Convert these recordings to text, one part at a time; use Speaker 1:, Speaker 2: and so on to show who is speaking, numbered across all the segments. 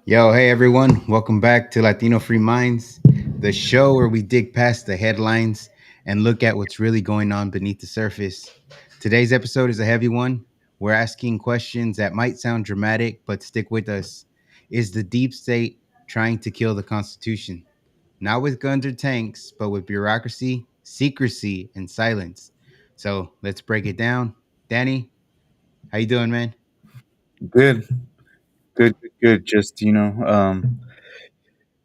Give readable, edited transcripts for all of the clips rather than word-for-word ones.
Speaker 1: Yo, hey everyone, welcome back to Latino Free Minds, the show where we dig past the headlines and look at what's really going on beneath the surface. Today's episode is a heavy one. We're asking questions that might sound dramatic, but stick with us. Is the deep state trying to kill the Constitution? Not with guns or tanks, but with bureaucracy, secrecy, and silence. So let's break it down. Danny, how you doing, man?
Speaker 2: Good, good. Just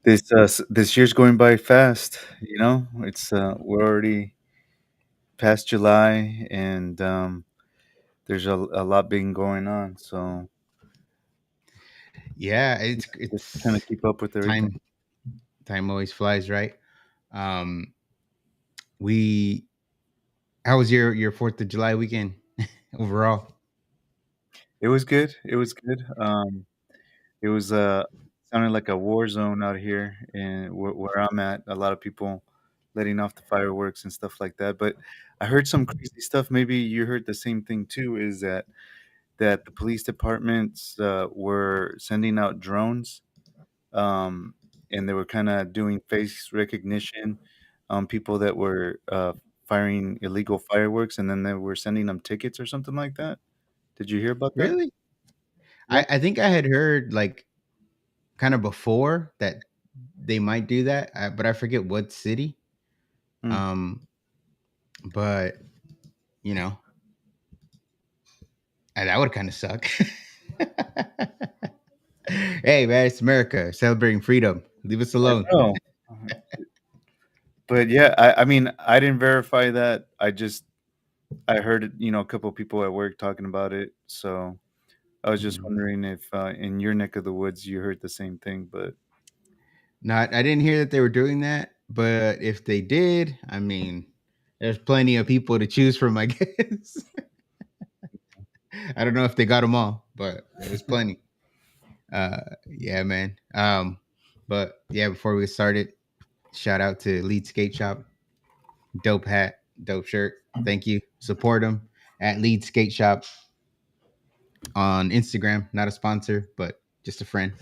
Speaker 2: this year's going by fast. It's we're already past July, and there's a lot being going on. So
Speaker 1: Yeah, it's
Speaker 2: just trying to
Speaker 1: it's
Speaker 2: keep up with everything.
Speaker 1: time. Time always flies, right? Um, we How was your Fourth of July weekend overall?
Speaker 2: It was good. It was good. It was sounded like a war zone out here, and where I'm at, a lot of people letting off the fireworks and stuff like that. But I heard some crazy stuff. Maybe you heard the same thing too. Is that the police departments were sending out drones, um, and they were kind of doing face recognition on people that were firing illegal fireworks, and then they were sending them tickets or something like that. Did you hear about that?
Speaker 1: Really?
Speaker 2: Yeah.
Speaker 1: I think I had heard like kind of before that they might do that, but I forget what city.
Speaker 2: Mm.
Speaker 1: Um, but you know, that would kind of suck. Hey man, it's America celebrating freedom. Leave us
Speaker 2: I
Speaker 1: alone.
Speaker 2: know. But yeah, I mean, I didn't verify that. I heard it, a couple of people at work talking about it. So I was just
Speaker 1: Mhm.
Speaker 2: wondering if in your neck of the woods you heard the same thing. But
Speaker 1: Not, I didn't hear that they were doing that, but if they did, I mean, there's plenty of people to choose from, I guess. I don't know if they got them all, but there's plenty. Yeah, man. But yeah, before we get started, shout out to Lead Skate Shop, dope hat, dope shirt. Thank you. Support them at Lead Skate Shop on Instagram. Not a sponsor, but just a friend.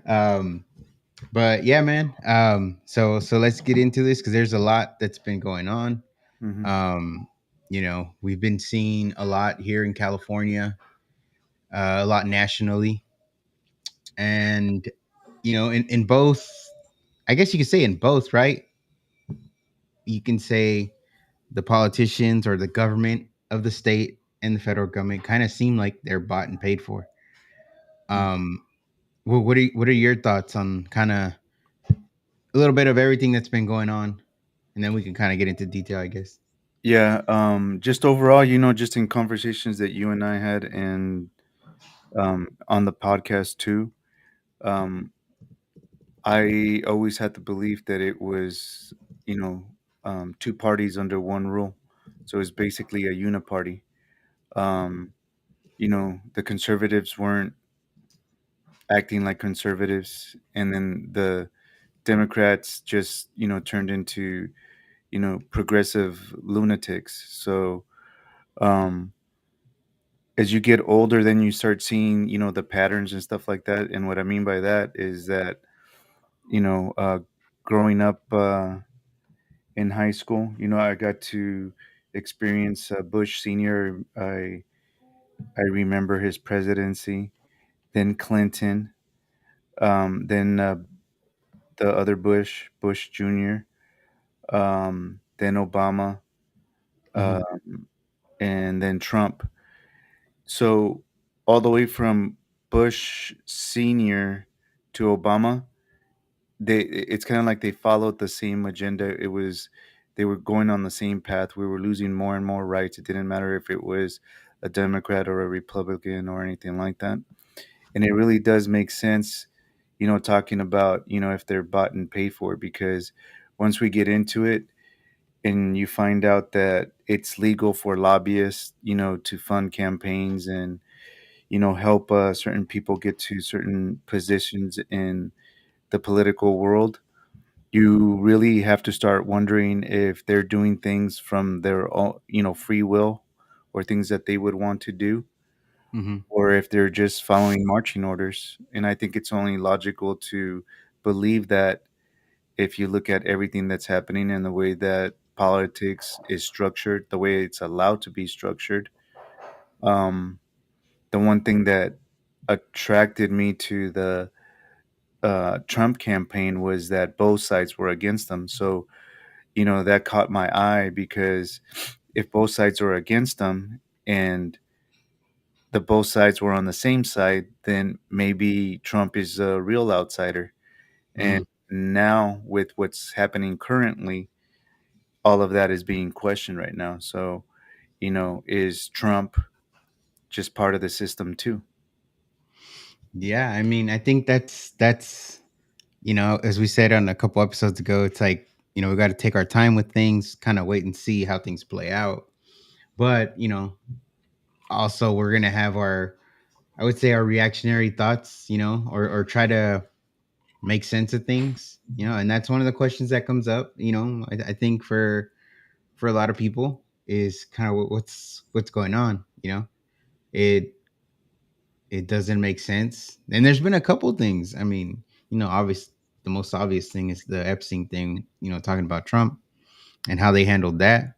Speaker 1: um, but yeah, man. So let's get into this because there's a lot that's been going on.
Speaker 2: mhm.
Speaker 1: Um, we've been seeing a lot here in California, a lot nationally, and in both, I guess you could say in both, right? You can say the politicians or the government of the state and the federal government kind of seem like they're bought and paid for.
Speaker 2: Mm.
Speaker 1: Um, what are your thoughts on kind of a little bit of everything that's been going on, and then we can kind of get into detail, I guess.
Speaker 2: Yeah, just overall, just in conversations that you and I had and on the podcast too, um, I always had the belief that it was, two parties under one rule. So it's basically a uniparty. Um, the conservatives weren't acting like conservatives, and then the Democrats just, turned into, progressive lunatics. So, um, as you get older, then you start seeing, the patterns and stuff like that. And what I mean by that is that, you know, uh, growing up in high school, I got to experience Bush Senior. I remember his presidency, then Clinton, then the other Bush, Bush Junior, then Obama,
Speaker 1: Hmm.
Speaker 2: um, and then Trump. So all the way from Bush Senior to Obama, it's kind of like they followed the same agenda. They were going on the same path. We were losing more and more rights. It didn't matter if it was a Democrat or a Republican or anything like that. And it really does make sense, talking about, if they're bought and paid for, because once we get into it and you find out that it's legal for lobbyists, to fund campaigns and, help certain people get to certain positions in the political world, you really have to start wondering if they're doing things from their own, free will, or things that they would want to do.
Speaker 1: Mm-hmm.
Speaker 2: or if they're just following marching orders. And I think it's only logical to believe that if you look at everything that's happening and the way that politics is structured, the way it's allowed to be structured. Um, the one thing that attracted me to the Trump campaign was that both sides were against them. So, that caught my eye because if both sides were against them and the both sides were on the same side, then maybe Trump is a real outsider. And
Speaker 1: Mm-hmm.
Speaker 2: now, with what's happening currently, all of that is being questioned right now. So, is Trump just part of the system too?
Speaker 1: Yeah, I mean, I think that's as we said on a couple episodes ago, it's like we got to take our time with things, kind of wait and see how things play out. But also we're gonna have our, I would say, our reactionary thoughts, or try to make sense of things, and that's one of the questions that comes up. I think for a lot of people is kind of what's going on. It it doesn't make sense, and there's been a couple things. I mean, obvious the most obvious thing is the Epstein thing. Talking about Trump and how they handled that,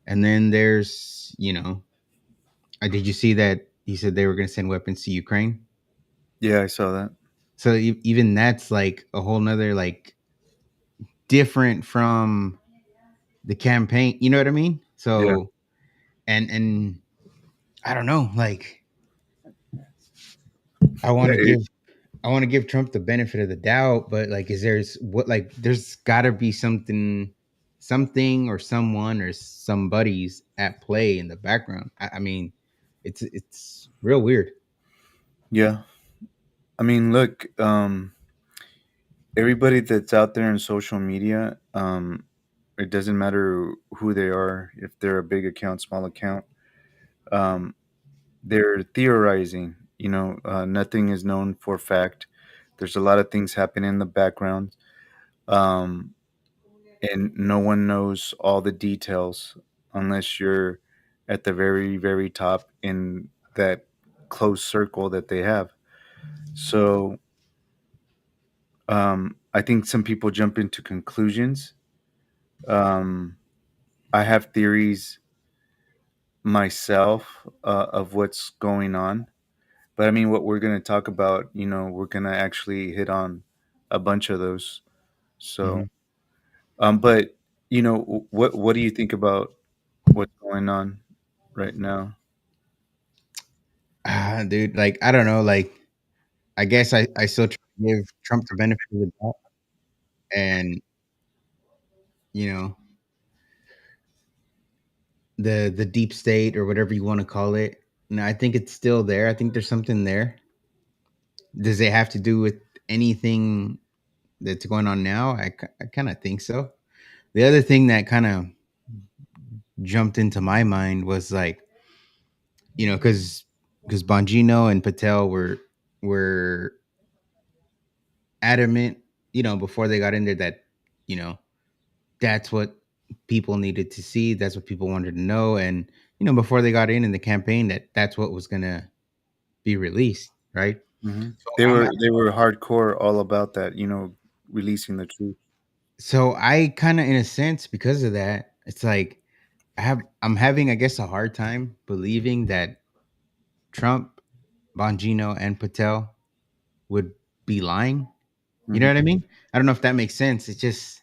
Speaker 1: and then there's did you see that he said they were going to send weapons to Ukraine?
Speaker 2: Yeah, I saw that.
Speaker 1: So even that's like a whole nother, like, different from the campaign. You know what I mean?
Speaker 2: Yeah.
Speaker 1: So and I don't know. Like, I
Speaker 2: Yeah.
Speaker 1: want to give I want to give Trump the benefit of the doubt, but like, there's got to be something or someone or somebody's at play in the background. I mean, it's real weird.
Speaker 2: Yeah. I mean, look, everybody that's out there in social media, it doesn't matter who they are, if they're a big account, small account, um, they're theorizing. Nothing is known for fact. There's a lot of things happening in the background, um, and no one knows all the details unless you're at the very, very top in that close circle that they have. So, I think some people jump into conclusions. Um, I have theories myself of what's going on, but I mean, what we're going to talk about, we're going to actually hit on a bunch of those. So,
Speaker 1: Mhm.
Speaker 2: but what do you think about what's going on right now?
Speaker 1: Dude, like, I don't know. Like, I guess I still try to give Trump the benefit of the doubt, and you know the deep state or whatever you want to call it. I think it's still there. I think there's something there. Does it have to do with anything that's going on now? I kind of think so. The other thing that kind of jumped into my mind was like, because Bongino and Patel were adamant, before they got in there, that you know that's what people needed to see. That's what people wanted to know, and before they got in the campaign, that's what was gonna be released, right?
Speaker 2: Hmm.
Speaker 1: So
Speaker 2: They were hardcore all about that, releasing the truth.
Speaker 1: I kind of, in a sense, because of that, it's like I'm having, I guess, a hard time believing that Trump, Bongino, and Patel would be lying. You know
Speaker 2: Hmm.
Speaker 1: what I mean? I don't know if that makes sense. It's just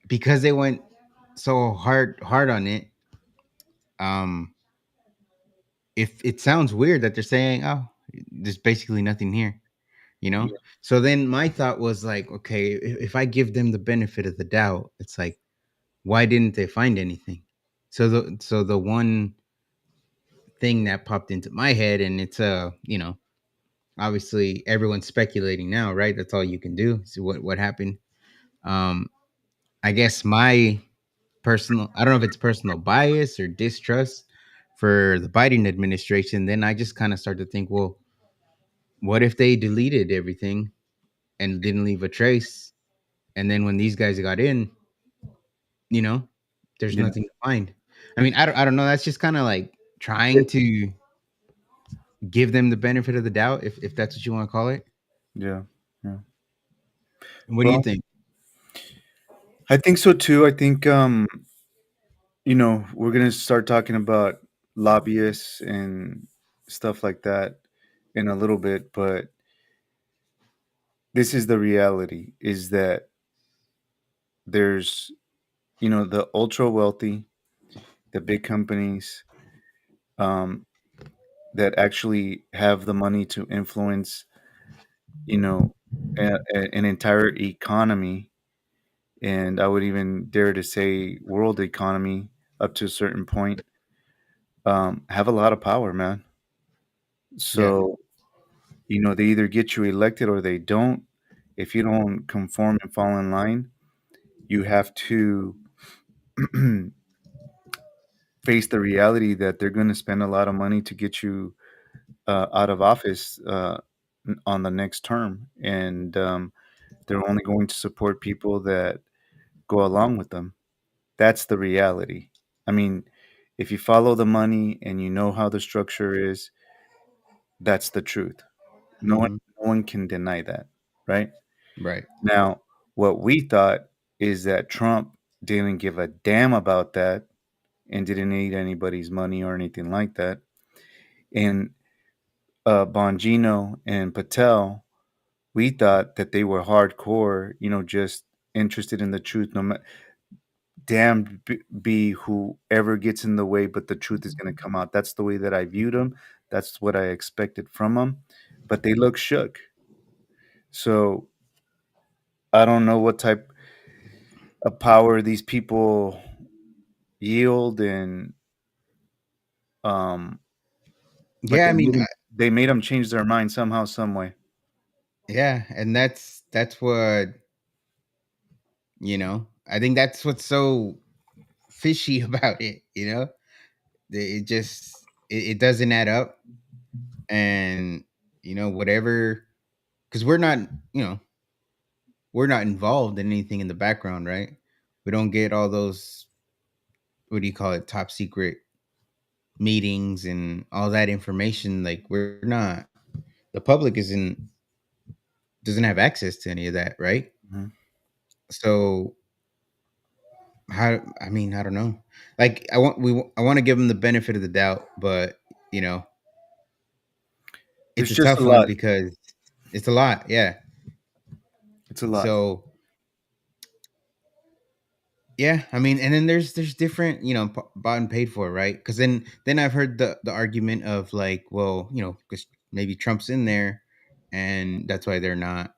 Speaker 1: because they went so hard on it. Um, if it sounds weird that they're saying, "Oh, there's basically nothing here," you know.
Speaker 2: Yeah.
Speaker 1: So then my thought was like, okay, if I give them the benefit of the doubt, it's like, why didn't they find anything? So the one thing that popped into my head, and it's obviously everyone's speculating now, right? That's all you can do. See what happened. Um, I guess my personal, I don't know if it's personal bias or distrust for the Biden administration. Then I just kind of start to think, well, what if they deleted everything and didn't leave a trace? And then when these guys got in, you know, there's
Speaker 2: Yeah.
Speaker 1: nothing to find. I mean, I don't know. That's just kind of like trying to. give them the benefit of the doubt, if that's what you want to call it.
Speaker 2: Yeah. Yeah.
Speaker 1: What do you
Speaker 2: Well,
Speaker 1: think?
Speaker 2: I think so too. I think we're gonna start talking about lobbyists and stuff like that in a little bit, but this is the reality: is that there's the ultra wealthy, the big companies, um, that actually have the money to influence, you know, an entire economy, and I would even dare to say world economy up to a certain point, have a lot of power, man.
Speaker 1: Yeah.
Speaker 2: So, they either get you elected or they don't. If you don't conform and fall in line, you have to face the reality that they're going to spend a lot of money to get you out of office on the next term. And they're only going to support people that go along with them. That's the reality. I mean, if you follow the money and you know how the structure is, that's the truth. No one,
Speaker 1: Hmm.
Speaker 2: no one can deny that, right?
Speaker 1: Right.
Speaker 2: Now, what we thought is that Trump didn't give a damn about that and didn't need anybody's money or anything like that. And Bongino and Patel, we thought that they were hardcore, just interested in the truth. No matter, damned be whoever gets in the way, but the truth is going to come out. That's the way that I viewed them. That's what I expected from them. But they look shook. So I don't know what type of power these people yield, and um, but
Speaker 1: Yeah, I mean,
Speaker 2: they made them change their mind somehow, some way.
Speaker 1: yeah, and that's what, I think that's what's so fishy about it. It just it doesn't add up, and whatever, because you know we're not involved in anything in the background, right? We don't get all those, what do you call it, top secret meetings and all that information. Like, we're not, the public isn't, doesn't have access to any of that, right?
Speaker 2: Mhm.
Speaker 1: So how, I mean, I don't know. Like, I want to give them the benefit of the doubt, but you know it's
Speaker 2: There's
Speaker 1: a
Speaker 2: just a
Speaker 1: tough one
Speaker 2: lot.
Speaker 1: because it's a lot. Yeah.
Speaker 2: It's a lot.
Speaker 1: So yeah, I mean, and then there's different, bought and paid for, right? Because then I've heard the argument of like, well, because maybe Trump's in there, and that's why they're not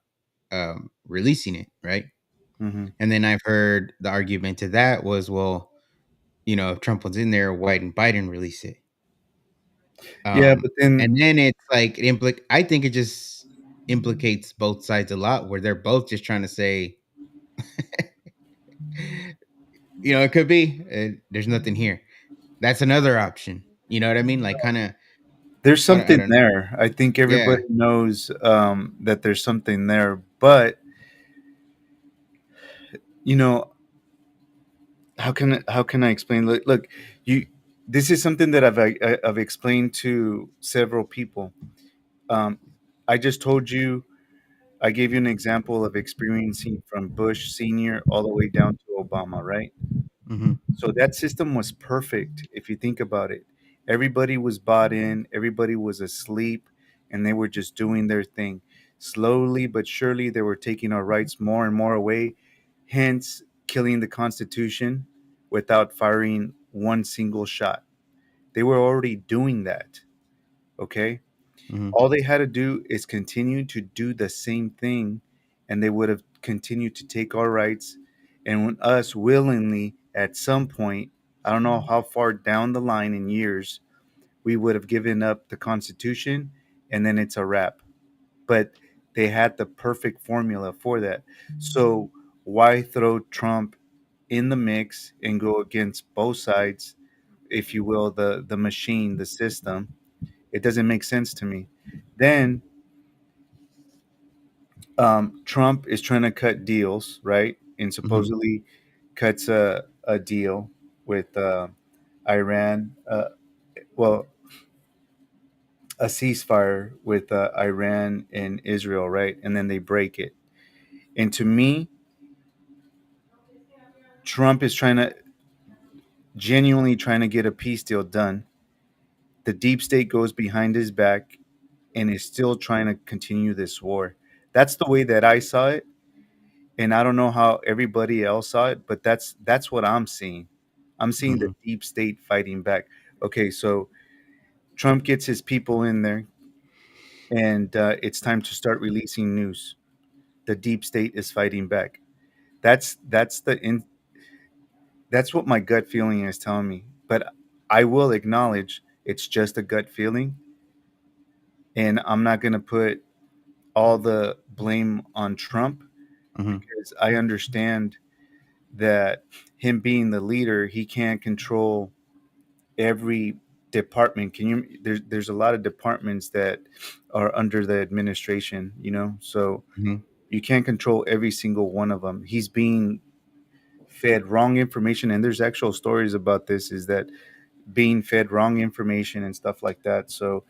Speaker 1: releasing it, right?
Speaker 2: Hmm.
Speaker 1: And then I've heard the argument to that was, well, if Trump was in there, why didn't Biden release it?
Speaker 2: Yeah, but then
Speaker 1: And then it's like I think it just implicates both sides a lot, where they're both just trying to say, it could be there's nothing here. That's another option. You know what I mean? Like, kind of,
Speaker 2: there's
Speaker 1: I
Speaker 2: something
Speaker 1: don't.
Speaker 2: there. I think everybody
Speaker 1: Yeah.
Speaker 2: knows that there's something there, but you know, how can I explain? Look, you. This is something that I've explained to several people. Um, I just told you. I gave you an example of experiencing from Bush Senior all the way down to Obama, right?
Speaker 1: Hmm.
Speaker 2: So that system was perfect if you think about it. Everybody was bought in, everybody was asleep, and they were just doing their thing. Slowly but surely, they were taking our rights more and more away, hence, killing the Constitution without firing one single shot. They were already doing that, okay?
Speaker 1: Hmm.
Speaker 2: All they had to do is continue to do the same thing, and they would have continued to take our rights. And when us willingly, at some point, I don't know how far down the line in years, we would have given up the Constitution, and then it's a wrap. But they had the perfect formula for that. So why throw Trump in the mix and go against both sides, if you will, the machine, the system? It doesn't make sense to me. Then Trump is trying to cut deals, right? And
Speaker 1: Hmm.
Speaker 2: supposedly cuts a deal with Iran. Well, a ceasefire with Iran and Israel, right? And then they break it. And to me, Trump is trying to genuinely trying to get a peace deal done. The deep state goes behind his back and is still trying to continue this war. That's the way that I saw it, and I don't know how everybody else saw it, but that's what I'm seeing. I'm seeing the
Speaker 1: Hmm.
Speaker 2: deep state fighting back. Okay, so Trump gets his people in there, and it's time to start releasing news. The deep state is fighting back. That's what my gut feeling is telling me. But I will acknowledge it's just a gut feeling, and I'm not going to put all the blame on Trump
Speaker 1: Hmm.
Speaker 2: because I understand that him being the leader, he can't control every department. Can you? There's a lot of departments that are under the administration, so
Speaker 1: Hmm.
Speaker 2: you can't control every single one of them. He's being fed wrong information, and there's actual stories about this. Is that being fed wrong information and stuff like that? So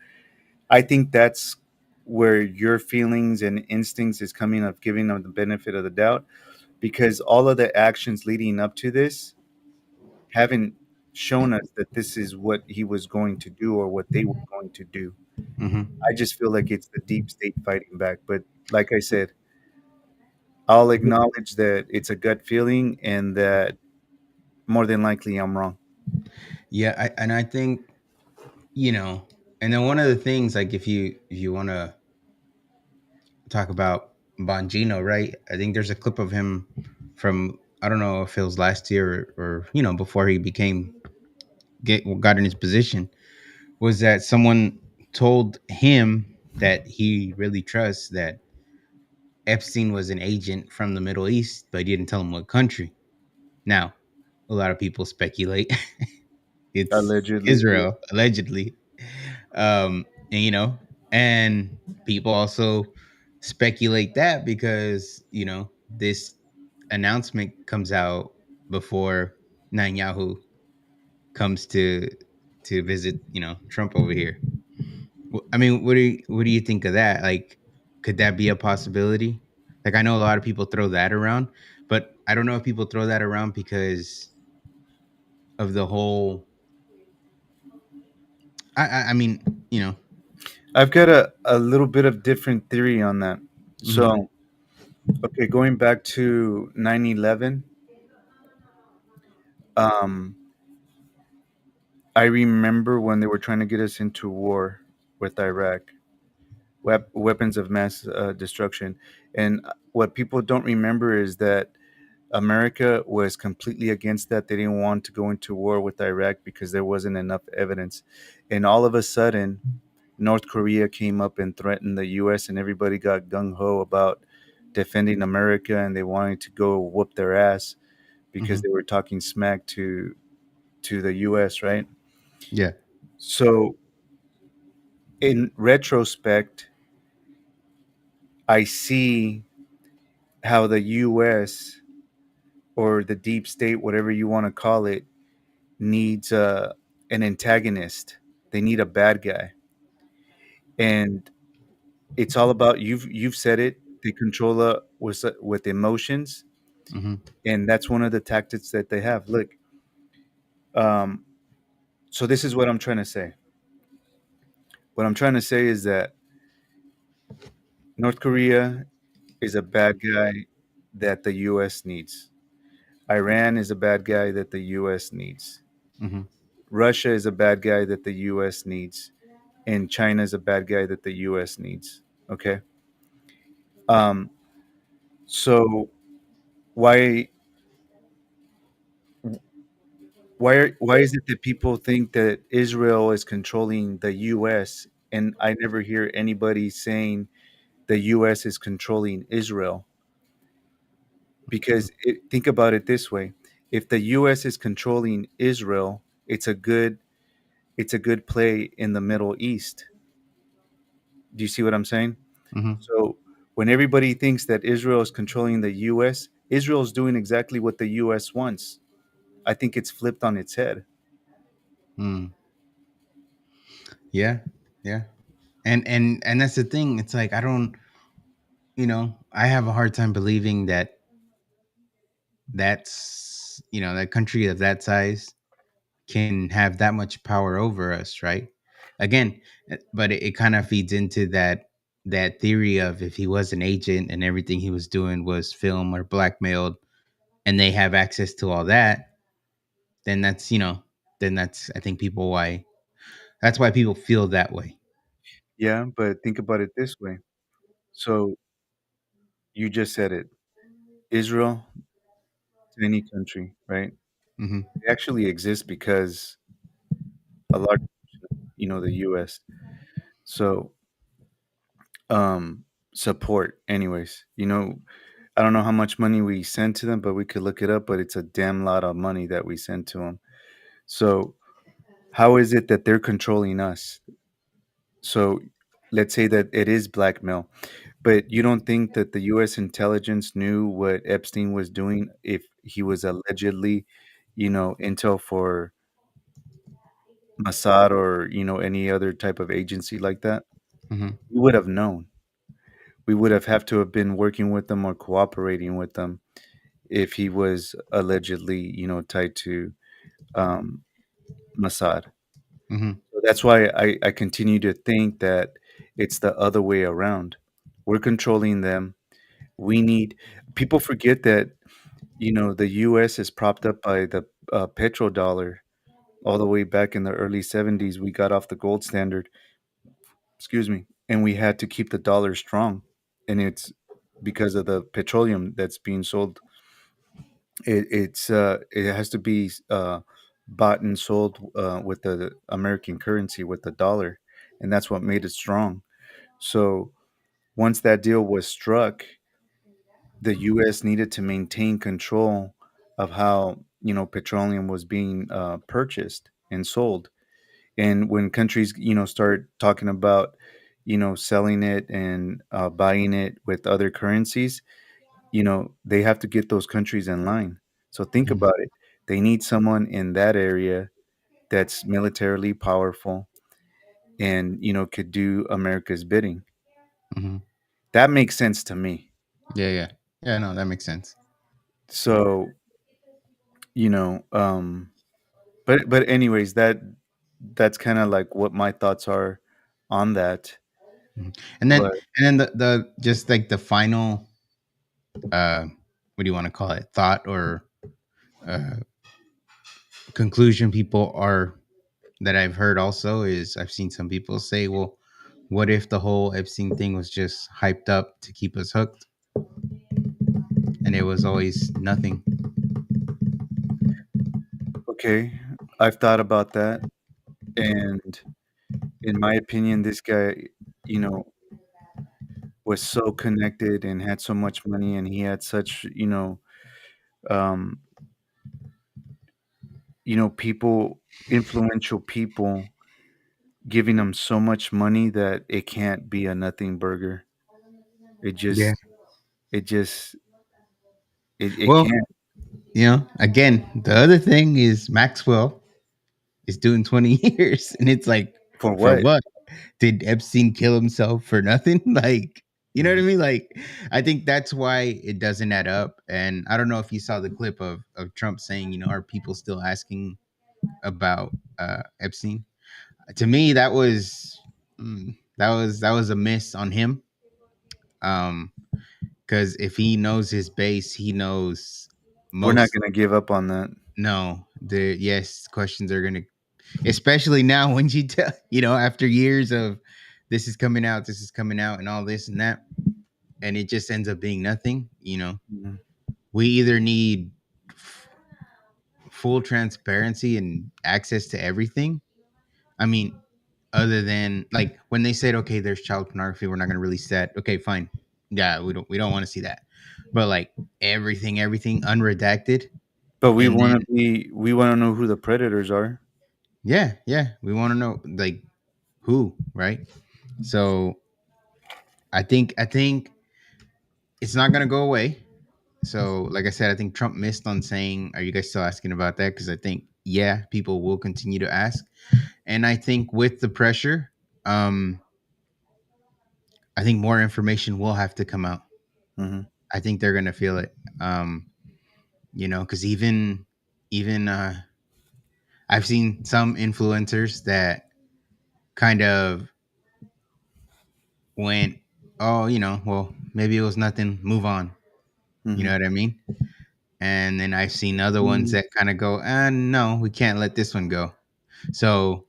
Speaker 2: I think that's where your feelings and instincts is coming of giving them the benefit of the doubt because all of the actions leading up to this haven't shown us that this is what he was going to do or what they were going to do.
Speaker 1: Hmm.
Speaker 2: I just feel like it's the deep state fighting back. But like I said, I'll acknowledge that it's a gut feeling and that more than likely I'm wrong.
Speaker 1: Yeah, and I think, you know, and then one of the things, like, if you want to talk about Bongino, right? I think there's a clip of him from, I don't know if it was last year, or before he became got in his position, was that someone told him that he really trusts that Epstein was an agent from the Middle East, but he didn't tell him what country. Now, a lot of people speculate it's
Speaker 2: Allegedly, yeah.
Speaker 1: Israel, allegedly. And and people also speculate that because, this announcement comes out before Netanyahu comes to visit, Trump over here. I mean, what do you think of that? Like, could that be a possibility? Like, I know a lot of people throw that around, but I don't know if people throw that around because of the whole. I mean, you know.
Speaker 2: I've got a little bit of different theory on that.
Speaker 1: Mhm.
Speaker 2: So, okay, going back to 9/11, um, I remember when they were trying to get us into war with Iraq, weapons of mass destruction. And what people don't remember is that America was completely against that. They didn't want to go into war with Iraq because there wasn't enough evidence. And all of a sudden, North Korea came up and threatened the US, and everybody got gung ho about defending America and they wanted to go whoop their ass because
Speaker 1: Mhm.
Speaker 2: they were talking smack to the US, right?
Speaker 1: Yeah.
Speaker 2: So, in retrospect, I see how the US or the deep state, whatever you want to call it, needs an antagonist. They need a bad guy, and it's all about you've said it. They control with emotions,
Speaker 1: Mhm.
Speaker 2: and that's one of the tactics that they have. Look, um, so this is what I'm trying to say. What I'm trying to say is that North Korea is a bad guy that the U.S. needs. Iran is a bad guy that the U.S. needs.
Speaker 1: Mhm.
Speaker 2: Russia is a bad guy that the U.S. needs, and China is a bad guy that the U.S. needs. Okay. Um, so why why is it that people think that Israel is controlling the U.S. and I never hear anybody saying the U.S. is controlling Israel? Because think about it this way: if the U.S. is controlling Israel, it's a good play in the Middle East. Do you see what I'm saying?
Speaker 1: Mhm.
Speaker 2: So when everybody thinks that Israel is controlling the U.S., Israel is doing exactly what the U.S. wants. I think it's flipped on its head.
Speaker 1: Mm. Yeah. Yeah. And that's the thing. It's like I don't, I have a hard time believing that that country of that size can have that much power over us, right? Again, but it kind of feeds into that theory of if he was an agent and everything he was doing was film or blackmailed, and they have access to all that, then that's I think people why that's why people feel that way.
Speaker 2: Yeah, but think about it this way. So you just said it. Israel, tiny country, right?
Speaker 1: Hmm.
Speaker 2: They actually exist because a large, the U.S. So um, support, anyways. I don't know how much money we send to them, but we could look it up. But it's a damn lot of money that we send to them. So how is it that they're controlling us? So let's say that it is blackmail, but you don't think that the U.S. intelligence knew what Epstein was doing if he was allegedly, intel for Mossad or any other type of agency like that?
Speaker 1: Hmm.
Speaker 2: We would have known. We would have to have been working with them or cooperating with them if he was allegedly, tied to um, Mossad.
Speaker 1: Hmm.
Speaker 2: So that's why I continue to think that it's the other way around. We're controlling them. We need people forget that the U.S. is propped up by the petrodollar. All the way back in the early 70s, we got off the gold standard. Excuse me, and we had to keep the dollar strong, and it's because of the petroleum that's being sold. It has to be bought and sold with the American currency, with the dollar, and that's what made it strong. So once that deal was struck, the U.S. needed to maintain control of how petroleum was being purchased and sold. And when countries start talking about selling it and buying it with other currencies, they have to get those countries in line. So think
Speaker 1: Hmm.
Speaker 2: about it. They need someone in that area that's militarily powerful and could do America's bidding.
Speaker 1: Hmm.
Speaker 2: That makes sense to me.
Speaker 1: Yeah, yeah, yeah. No, that makes sense.
Speaker 2: So you know um but anyways, that's kind of like what my thoughts are on that.
Speaker 1: Mhm.
Speaker 2: But
Speaker 1: And then the just like the final uh what do you want to call it, thought or uh conclusion people are that I've heard also is I've seen some people say, well, what if the whole Epstein thing was just hyped up to keep us hooked and it was always nothing?
Speaker 2: okay, I've thought about that, and in my opinion, this guy, you know was so connected and had so much money, and he had such um people, influential people, giving him so much money that it can't be a nothing burger. It
Speaker 1: Yeah.
Speaker 2: just it just it
Speaker 1: Well,
Speaker 2: can't.
Speaker 1: again, the other thing is Maxwell is doing 20 years and it's like
Speaker 2: For
Speaker 1: for
Speaker 2: what?
Speaker 1: what? Did Epstein kill himself for nothing? Like, you know what
Speaker 2: Mhm.
Speaker 1: I mean? Like, I think that's why it doesn't add up. And I don't know if you saw the clip of Trump saying, are people still asking about Epstein? To me, that was a miss on him. Um, because if he knows his base, he knows
Speaker 2: We're not
Speaker 1: most.
Speaker 2: gonna give up on that.
Speaker 1: No, the yes questions are gonna, especially now when you tell, after years of this is coming out, and all this and that, and it just ends up being nothing.
Speaker 2: Mhm.
Speaker 1: We either need full transparency and access to everything. I mean, other than like when they said, okay, there's child pornography, we're not going to release that. Okay, fine. Yeah, we don't want to see that. But like everything unredacted,
Speaker 2: But
Speaker 1: and then
Speaker 2: we wanna know who the predators are.
Speaker 1: yeah, yeah, we want to know like who, right? So I think it's not going to go away. So, like I said, I think Trump missed on saying, "Are you guys still asking about that?" Because I think, yeah, people will continue to ask, and I think with the pressure, um, I think more information will have to come out.
Speaker 2: Hmm.
Speaker 1: I think they're gonna feel it. Because even I've seen some influencers that kind of went, oh, well, maybe it was nothing, move on. You know
Speaker 2: Hmm.
Speaker 1: what I mean? And then I've seen other ones that kind of go, no, we can't let this one go. So,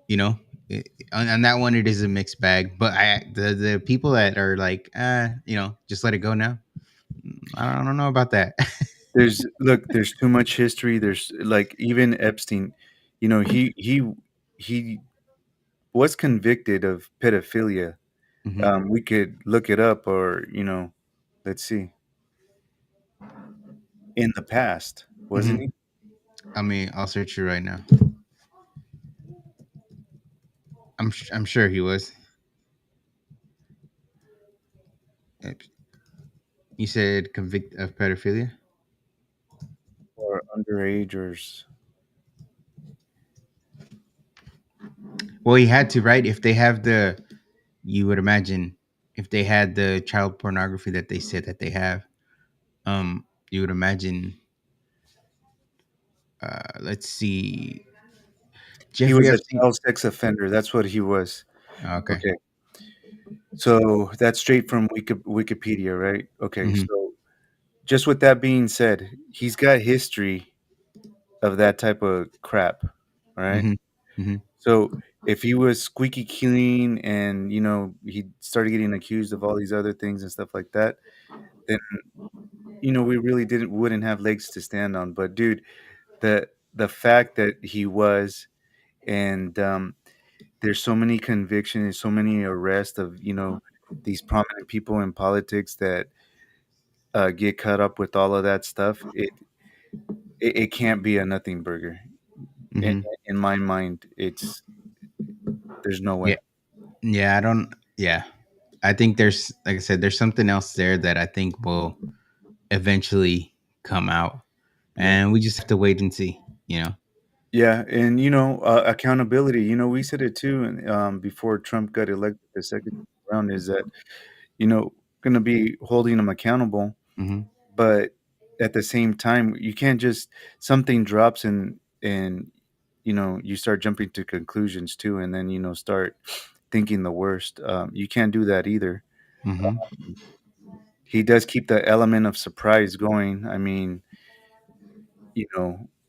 Speaker 1: you know, on that one, it is a mixed bag. But the people that are like, just let it go now. I don't know about that.
Speaker 2: There's too much history. There's like even Epstein, he was convicted of pedophilia.
Speaker 1: Hmm.
Speaker 2: We could look it up, or let's see, in the past, wasn't
Speaker 1: Hmm.
Speaker 2: he?
Speaker 1: I mean, I'll search you right now. I'm sure he was. You said convicted of pedophilia.
Speaker 2: Or underage, or
Speaker 1: Well, he had to, right? If they have you would imagine, if they had the child pornography that they said that they have, you would imagine. Let's see,
Speaker 2: he
Speaker 1: Jeffrey
Speaker 2: was a
Speaker 1: Epstein.
Speaker 2: child sex offender. That's what he was.
Speaker 1: Okay.
Speaker 2: Okay, so that's straight from Wikipedia, right? Okay,
Speaker 1: Hmm.
Speaker 2: so just with that being said, he's got history of that type of crap, all right?
Speaker 1: Hmm. Hmm.
Speaker 2: So if he was squeaky clean and he started getting accused of all these other things and stuff like that, then we really didn't wouldn't have legs to stand on. But dude, the fact that he was, and there's so many convictions and so many arrests of these prominent people in politics that get caught up with all of that stuff. It can't be a nothing burger. In,
Speaker 1: Hmm.
Speaker 2: in my mind, there's no
Speaker 1: Yeah.
Speaker 2: way.
Speaker 1: Yeah. I don't. Yeah. I think there's, like I said, there's something else there that I think will eventually come out,
Speaker 2: Yeah.
Speaker 1: and we just have to wait and see. You know.
Speaker 2: Yeah, and accountability. We said it too, and before Trump got elected the second round, is that going to be holding him accountable,
Speaker 1: Hmm.
Speaker 2: but at the same time, you can't just something drops and you start jumping to conclusions too, and then start thinking the worst. You can't do that either.
Speaker 1: Hmm.
Speaker 2: He does keep the element of surprise going. I mean,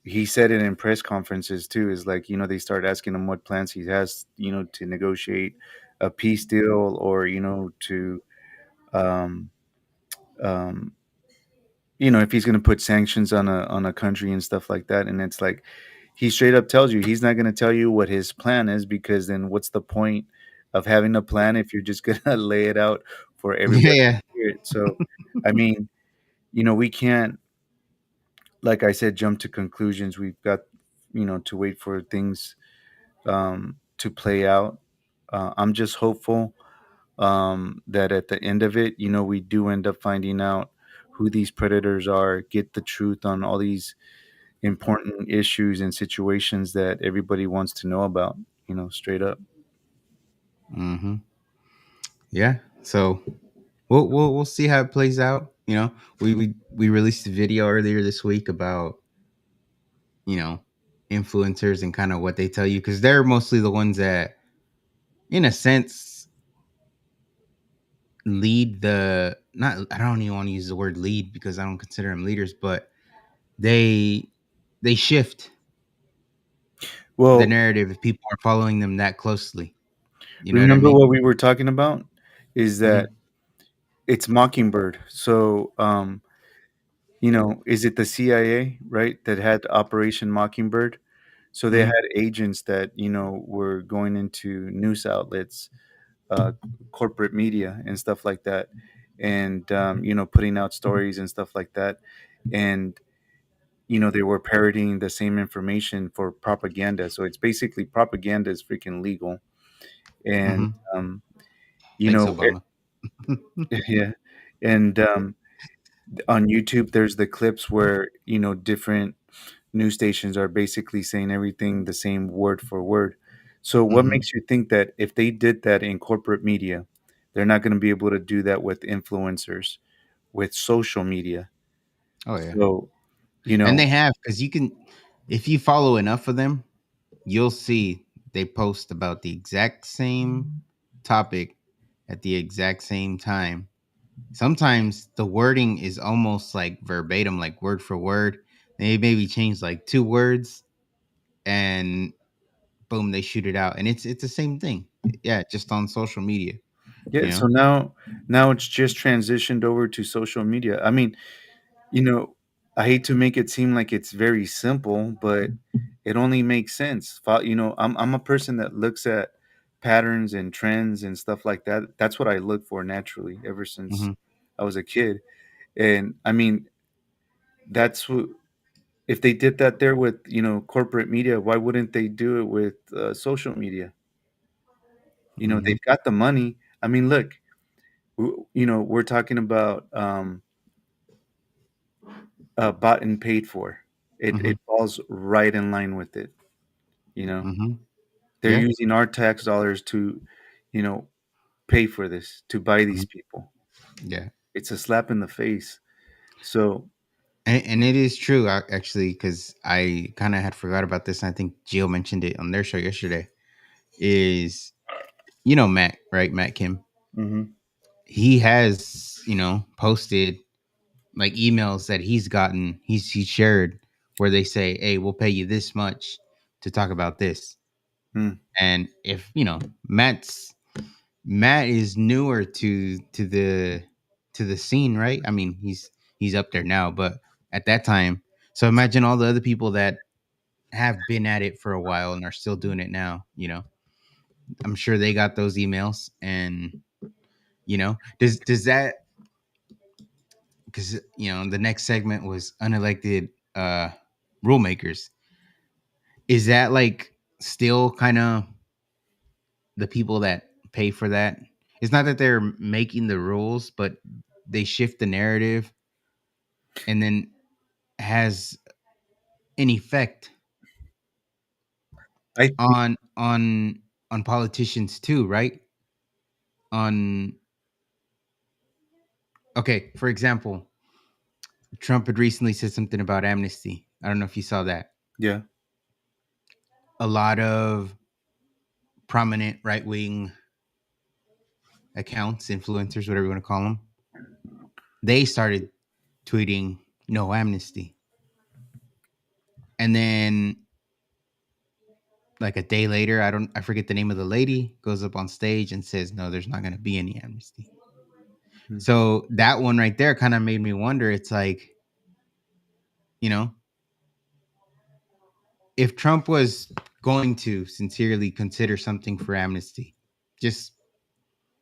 Speaker 2: he said it in press conferences too, is like, they start asking him what plans he has, to negotiate a peace deal, or, to, um, um, if he's going to put sanctions on a country and stuff like that. And it's like, he straight up tells you he's not going to tell you what his plan is, because then what's the point of having a plan if you're just going to lay it out for everybody
Speaker 1: Yeah.
Speaker 2: to hear it? So, I mean, we can't, like I said, jump to conclusions. We've got, to wait for things to play out. I'm just hopeful that at the end of it, we do end up finding out who these predators are, get the truth on all these important issues and situations that everybody wants to know about, straight up.
Speaker 1: Hmm. Yeah. So we'll see how it plays out. We released a video earlier this week about you know influencers and kind of what they tell you, because they're mostly the ones that, in a sense, lead the not. I don't even want to use the word lead because I don't consider them leaders, but they they shift the
Speaker 2: Well,
Speaker 1: narrative if people are following them that closely. You know what I
Speaker 2: remember
Speaker 1: mean?
Speaker 2: what we were talking about is that
Speaker 1: Hmm.
Speaker 2: it's Mockingbird. So, is it the CIA, right, that had Operation Mockingbird? So they
Speaker 1: Hmm.
Speaker 2: had agents that, were going into news outlets, uh, corporate media and stuff like that, and putting out stories and stuff like that, and they were parodying the same information for propaganda. So it's basically propaganda is freaking legal, and
Speaker 1: Hmm.
Speaker 2: um,
Speaker 1: Thanks, Obama.
Speaker 2: yeah, and on YouTube, there's the clips where different news stations are basically saying everything the same word for word. So what
Speaker 1: Hmm.
Speaker 2: makes you think that if they did that in corporate media, They're not going to be able to do that with influencers, with social media.
Speaker 1: Oh yeah.
Speaker 2: So, you
Speaker 1: And
Speaker 2: know,
Speaker 1: they have, because you can, if you follow enough of them, you'll see they post about the exact same topic at the exact same time. Sometimes the wording is almost like verbatim, like word for word. They maybe change like two words, and boom, they shoot it out, and it's the same thing. Yeah, just on social media.
Speaker 2: yeah.
Speaker 1: You
Speaker 2: So
Speaker 1: know.
Speaker 2: now it's just transitioned over to social media. I mean, you know, I hate to make it seem like it's very simple, but it only makes sense. I'm a person that looks at patterns and trends and stuff like that. That's what I look for naturally ever since
Speaker 1: Hmm.
Speaker 2: I was a kid. And I mean, that's what if they did that there with, corporate media, why wouldn't they do it with social media?
Speaker 1: Hmm.
Speaker 2: They've got the money. I mean, look, we're talking about bought and paid for.
Speaker 1: Hmm.
Speaker 2: It falls right in line with it. You know,
Speaker 1: Hmm.
Speaker 2: they're
Speaker 1: Yeah.
Speaker 2: using our tax dollars to, you know, pay for this, to buy these
Speaker 1: Mhm.
Speaker 2: people.
Speaker 1: Yeah.
Speaker 2: It's a slap in the face. So,
Speaker 1: And it is true, actually, because I kind of had forgot about this. And I think Gio mentioned it on their show yesterday. Is, Matt, right? Matt Kim.
Speaker 2: mhm,
Speaker 1: He has, posted like emails that he's gotten, he shared, where they say, "Hey, we'll pay you this much to talk about this."
Speaker 2: mm,
Speaker 1: And if Matt is newer to the scene, right? I mean, he's up there now, but at that time, so imagine all the other people that have been at it for a while and are still doing it now. I'm sure they got those emails, and does that, because the next segment was unelected rule makers. Is that like still kind of the people that pay for that? It's not that they're making the rules, but they shift the narrative, and then has an effect
Speaker 2: I think,
Speaker 1: on politicians too, right? On Okay, for example, Trump had recently said something about amnesty. I don't know if you saw that.
Speaker 2: yeah,
Speaker 1: A lot of prominent right wing accounts, influencers, whatever you want to call them, they started tweeting no amnesty. And then like a day later, I forget the name of the lady, goes up on stage and says no, there's not going to be any amnesty.
Speaker 2: mm,
Speaker 1: So that one right there kind of made me wonder. It's like, you know, if Trump was going to sincerely consider something for amnesty, just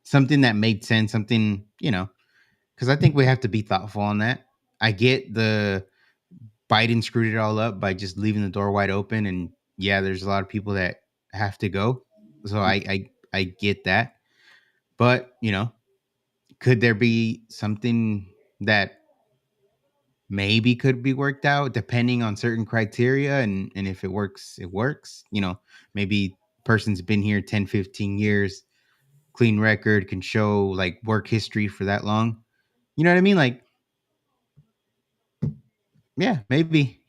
Speaker 1: something that made sense, something, because I think we have to be thoughtful on that. I get the Biden screwed it all up by just leaving the door wide open, and yeah, there's a lot of people that have to go. So I get that, but could there be something that maybe could be worked out depending on certain criteria, and if it works, it works. Maybe person's been here 10, 15 years, clean record, can show like work history for that long. You know what I mean? Like, yeah, maybe,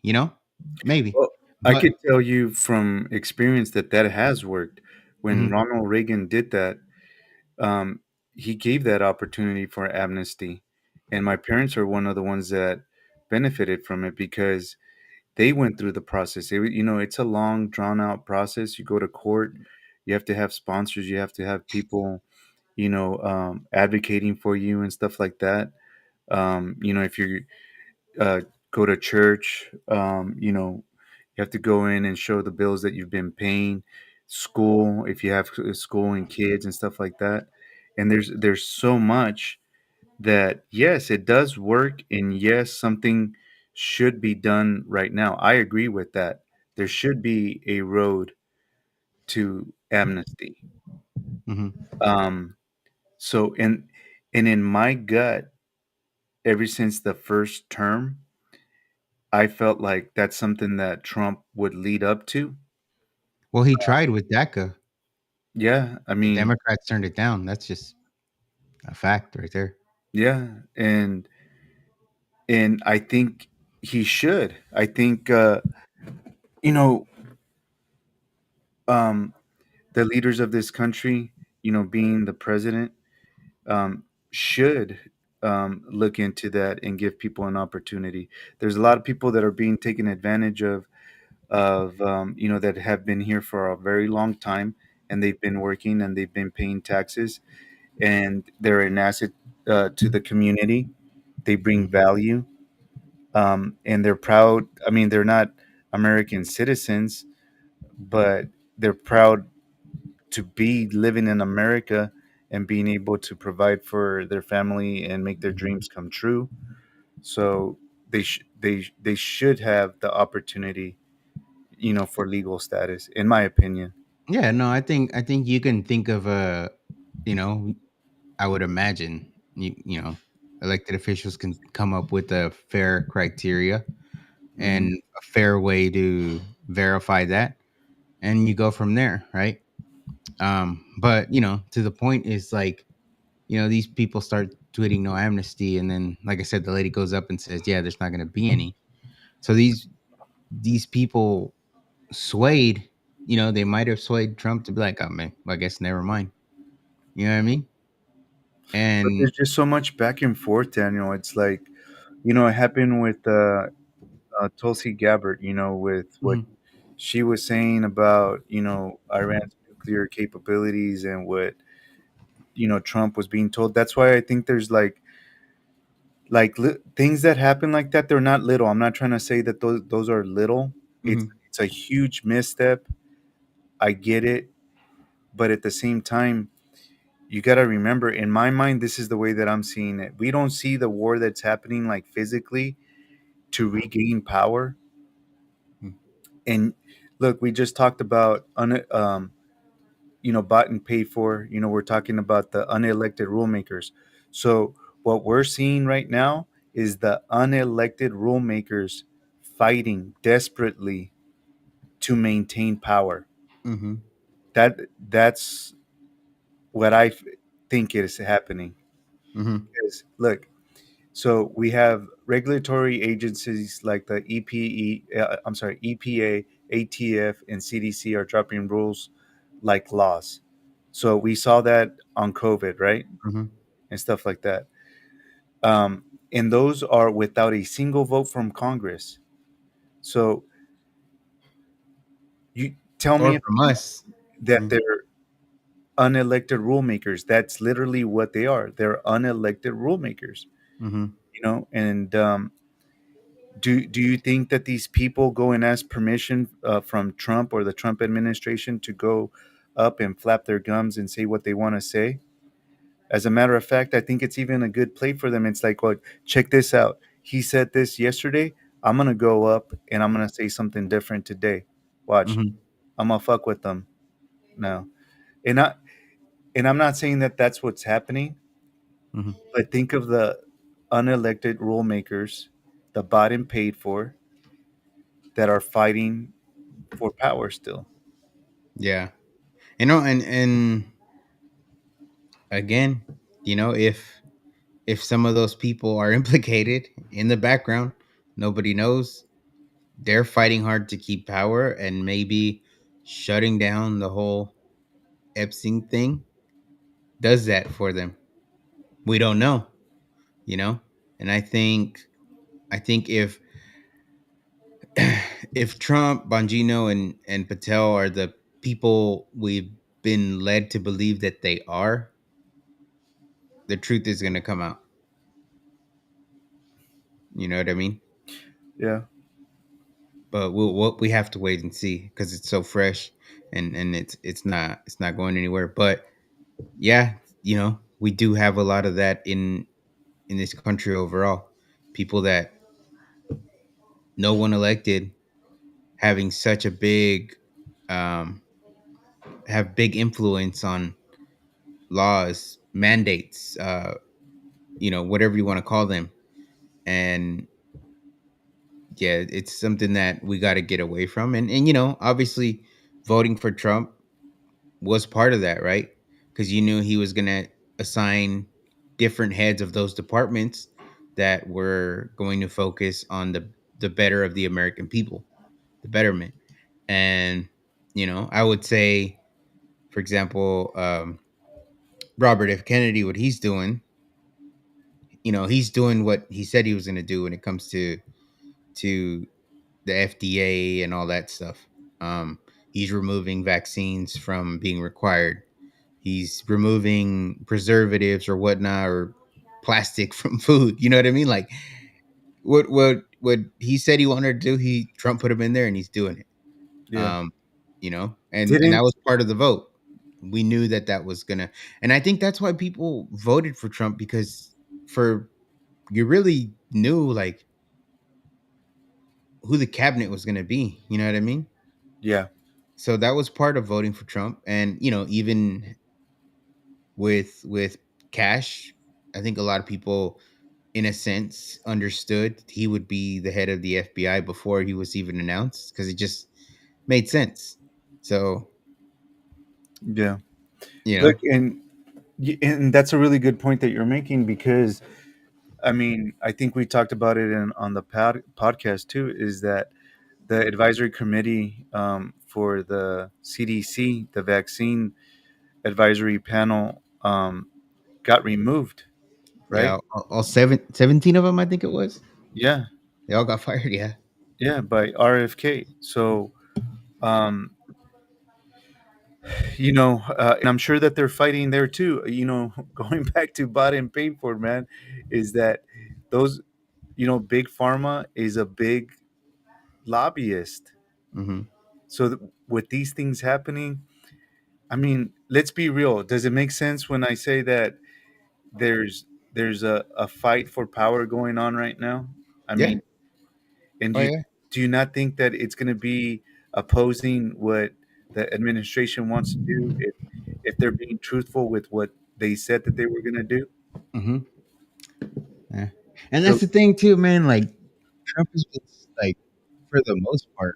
Speaker 1: maybe.
Speaker 2: well, I
Speaker 1: But
Speaker 2: could tell you from experience that that has worked. When
Speaker 1: mhm,
Speaker 2: Ronald Reagan did that, um, he gave that opportunity for amnesty, and my parents are one of the ones that benefited from it because they went through the process. It's a long, drawn out process. You go to court, you have to have sponsors, you have to have people, advocating for you and stuff like that. If you uh, go to church, you have to go in and show the bills that you've been paying. School, if you have school and kids and stuff like that. And there's so much that yes, it does work, and yes, something should be done right now. I agree with that. There should be a road to amnesty.
Speaker 1: mhm.
Speaker 2: Um, so and in my gut, ever since the first term, I felt like that's something that Trump would lead up to.
Speaker 1: Well, he tried with DACA.
Speaker 2: Yeah, I
Speaker 1: The
Speaker 2: mean,
Speaker 1: Democrats turned it down. That's just A fact right there.
Speaker 2: Yeah, and I think he should. I think you know um, the leaders of this country, being the president, um, should look into that and give people an opportunity. There's a lot of people that are being taken advantage of that have been here for a very long time, and they've been working and they've been paying taxes, and they're an asset to the community. They bring
Speaker 1: Mhm.
Speaker 2: value, and they're proud. I mean, they're not American citizens, but they're proud to be living in America and being able to provide for their family and make their dreams come true. So they should have the opportunity, for legal status, in my opinion.
Speaker 1: Yeah, no, I think you can think of you know, I would imagine elected officials can come up with a fair criteria and
Speaker 2: Hmm.
Speaker 1: a fair way to verify that, and you go from there, right? But to the point is like, these people start tweeting no amnesty, and then, like I said, the lady goes up and says, yeah, there's not going to be any. So these people swayed. They might have swayed Trump to be like, oh man, well, I guess never mind. You know what I mean?
Speaker 2: But there's
Speaker 1: And
Speaker 2: just so much back and forth, Daniel. It's like, it happened with Tulsi Gabbard, with what
Speaker 1: Mhm,
Speaker 2: she was saying about, Iran's nuclear capabilities and what, Trump was being told. That's why I think there's things that happen like that. They're not little. I'm not trying to say that those are little. It's
Speaker 1: mhm,
Speaker 2: it's a huge misstep. I get it, but at the same time, you got to remember, in my mind, this is the way that I'm seeing it. We don't see the war that's happening like physically to regain power.
Speaker 1: mhm,
Speaker 2: And look, we just talked about bought and paid for. We're talking about the unelected rulemakers. So what we're seeing right now is the unelected rulemakers fighting desperately to maintain power.
Speaker 1: mhm,
Speaker 2: That's what think is happening.
Speaker 1: mhm,
Speaker 2: Because look, so we have regulatory agencies like the EPA, ATF, and CDC are dropping rules like laws. So we saw that on COVID, right?
Speaker 1: mhm.
Speaker 2: And stuff like that. And those are without a single vote from Congress. So you tell me
Speaker 1: Or from us.
Speaker 2: that
Speaker 1: Mhm,
Speaker 2: they're unelected rulemakers. That's literally what they are. They're unelected rulemakers,
Speaker 1: mhm,
Speaker 2: and do you think that these people go and ask permission from Trump or the Trump administration to go up and flap their gums and say what they want to say? As a matter of fact, I think it's even a good play for them. It's like, well, check this out. He said this yesterday. I'm gonna go up and I'm gonna say something different today. Watch.
Speaker 1: mhm,
Speaker 2: I'm gonna fuck with them now. And I and I'm not saying that that's what's happening,
Speaker 1: mhm.
Speaker 2: but think of the unelected rule makers, the bought and paid for, that are fighting for power still.
Speaker 1: Yeah. And again, if some of those people are implicated in the background, nobody knows. They're fighting hard to keep power, and maybe shutting down the whole Epstein thing does that for them. We don't know, you know? And I think if Trump, Bongino, and Patel are the people we've been led to believe that they are, the truth is gonna come out. You know what I mean?
Speaker 2: Yeah.
Speaker 1: But we have to wait and see because it's so fresh, and it's not going anywhere. But yeah, we do have a lot of that in this country overall. People that no one elected having such a big um have big influence on laws, mandates, whatever you want to call them. And yeah, it's something that we got to get away from. And obviously voting for Trump was part of that, right? Because you knew he was going to assign. different heads of those departments that were going to focus on the better of the American people, the betterment. And I would say, for example, Robert F. Kennedy, what he's doing, he's doing what he said he was going to do when it comes to the FDA and all that stuff. He's removing vaccines from being required. He's removing preservatives or whatnot or plastic from food. You know what I mean? Like what he said he wanted to do, he Trump put him in there and he's doing it.
Speaker 2: Yeah.
Speaker 1: Um, and that
Speaker 2: Didn't
Speaker 1: was part of the vote. We knew that that was gonna, and I think that's why people voted for Trump because for you really knew like who the cabinet was gonna be. You know what I mean?
Speaker 2: Yeah.
Speaker 1: So that was part of voting for Trump, and even with Cash, I think a lot of people, in a sense, understood he would be the head of the FBI before he was even announced because it just made sense. So
Speaker 2: Yeah.
Speaker 1: you
Speaker 2: Look,
Speaker 1: know,
Speaker 2: and that's a really good point that you're making because I mean, I think we talked about it on the podcast too. Is that the advisory committee for the CDC, the vaccine advisory panel, got removed, right?
Speaker 1: yeah, all 17 of them, I think it was.
Speaker 2: Yeah,
Speaker 1: They all got fired. Yeah.
Speaker 2: yeah, by RFK. So, um, and I'm sure that they're fighting there too. Going back to bought and paid for, man, is that those, big pharma is a big lobbyist.
Speaker 1: Mm-hmm.
Speaker 2: So with these things happening, I mean, let's be real. Does it make sense when I say that there's a fight for power going on right now? I
Speaker 1: Yeah.
Speaker 2: mean, and
Speaker 1: Oh
Speaker 2: you
Speaker 1: yeah.
Speaker 2: do you not think that it's going to be opposing what the administration wants to do if they're being truthful with what they said that they were going to do?
Speaker 1: Mm-hmm. Yeah. And that's
Speaker 2: So,
Speaker 1: the thing too, man. Like Trump has been like, for the most part,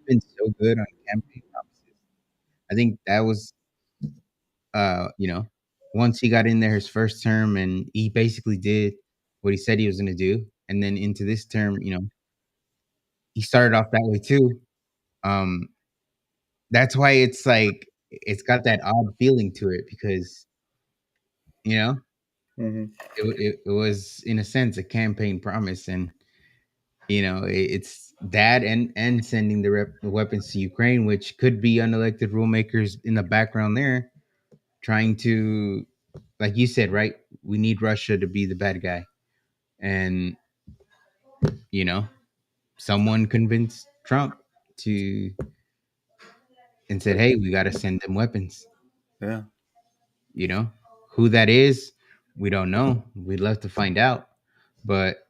Speaker 1: been so good on campaign promises. I think that was, uh, you know, once he got in there his first term and he basically did what he said he was going to do, and then into this term, he started off that way too. Um, that's why it's like it's got that odd feeling to it because you know
Speaker 2: mhm,
Speaker 1: it was in a sense a campaign promise, and it's that and sending the weapons to Ukraine, which could be unelected rulemakers in the background there trying to, like you said, right? We need Russia to be the bad guy, and you know, someone convinced Trump to and said, "Hey, we got to send them weapons."
Speaker 2: yeah,
Speaker 1: You know, who that is, we don't know. We'd love to find out, but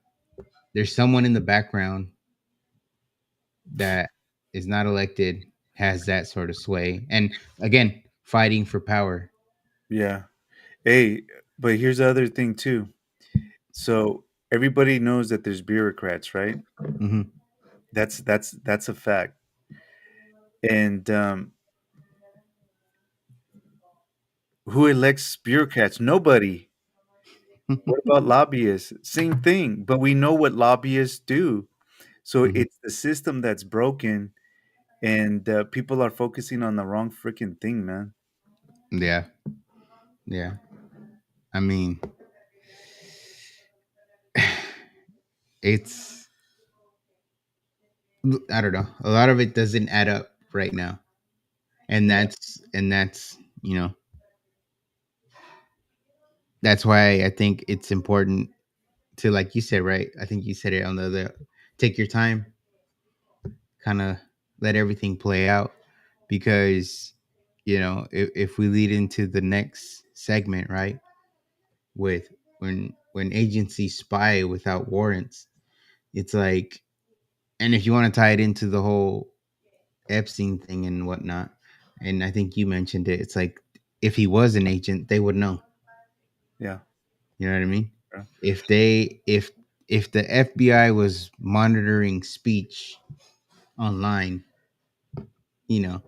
Speaker 1: there's someone in the background that is not elected, has that sort of sway, and again, fighting for power.
Speaker 2: yeah. Hey, but here's the other thing too. So everybody knows that there's bureaucrats, right?
Speaker 1: Hmm.
Speaker 2: That's a fact. And who elects bureaucrats? Nobody. What about lobbyists? Same thing. But we know what lobbyists do. So
Speaker 1: Hmm.
Speaker 2: it's the system that's broken, and people are focusing on the wrong freaking thing, man.
Speaker 1: Yeah, yeah. I mean, it's I don't know. A lot of it doesn't add up right now, and
Speaker 2: Yeah,
Speaker 1: that's that's why I think it's important to, like you said, right? I think you said it on the other. Take your time, kind of let everything play out, because if we lead into the next segment, right, with when agencies spy without warrants, it's like, and if you want to tie it into the whole Epstein thing and whatnot, and I think you mentioned it, it's like if he was an agent, they would know.
Speaker 2: yeah,
Speaker 1: You know what I mean?
Speaker 2: yeah,
Speaker 1: If they if the FBI was monitoring speech online, you know,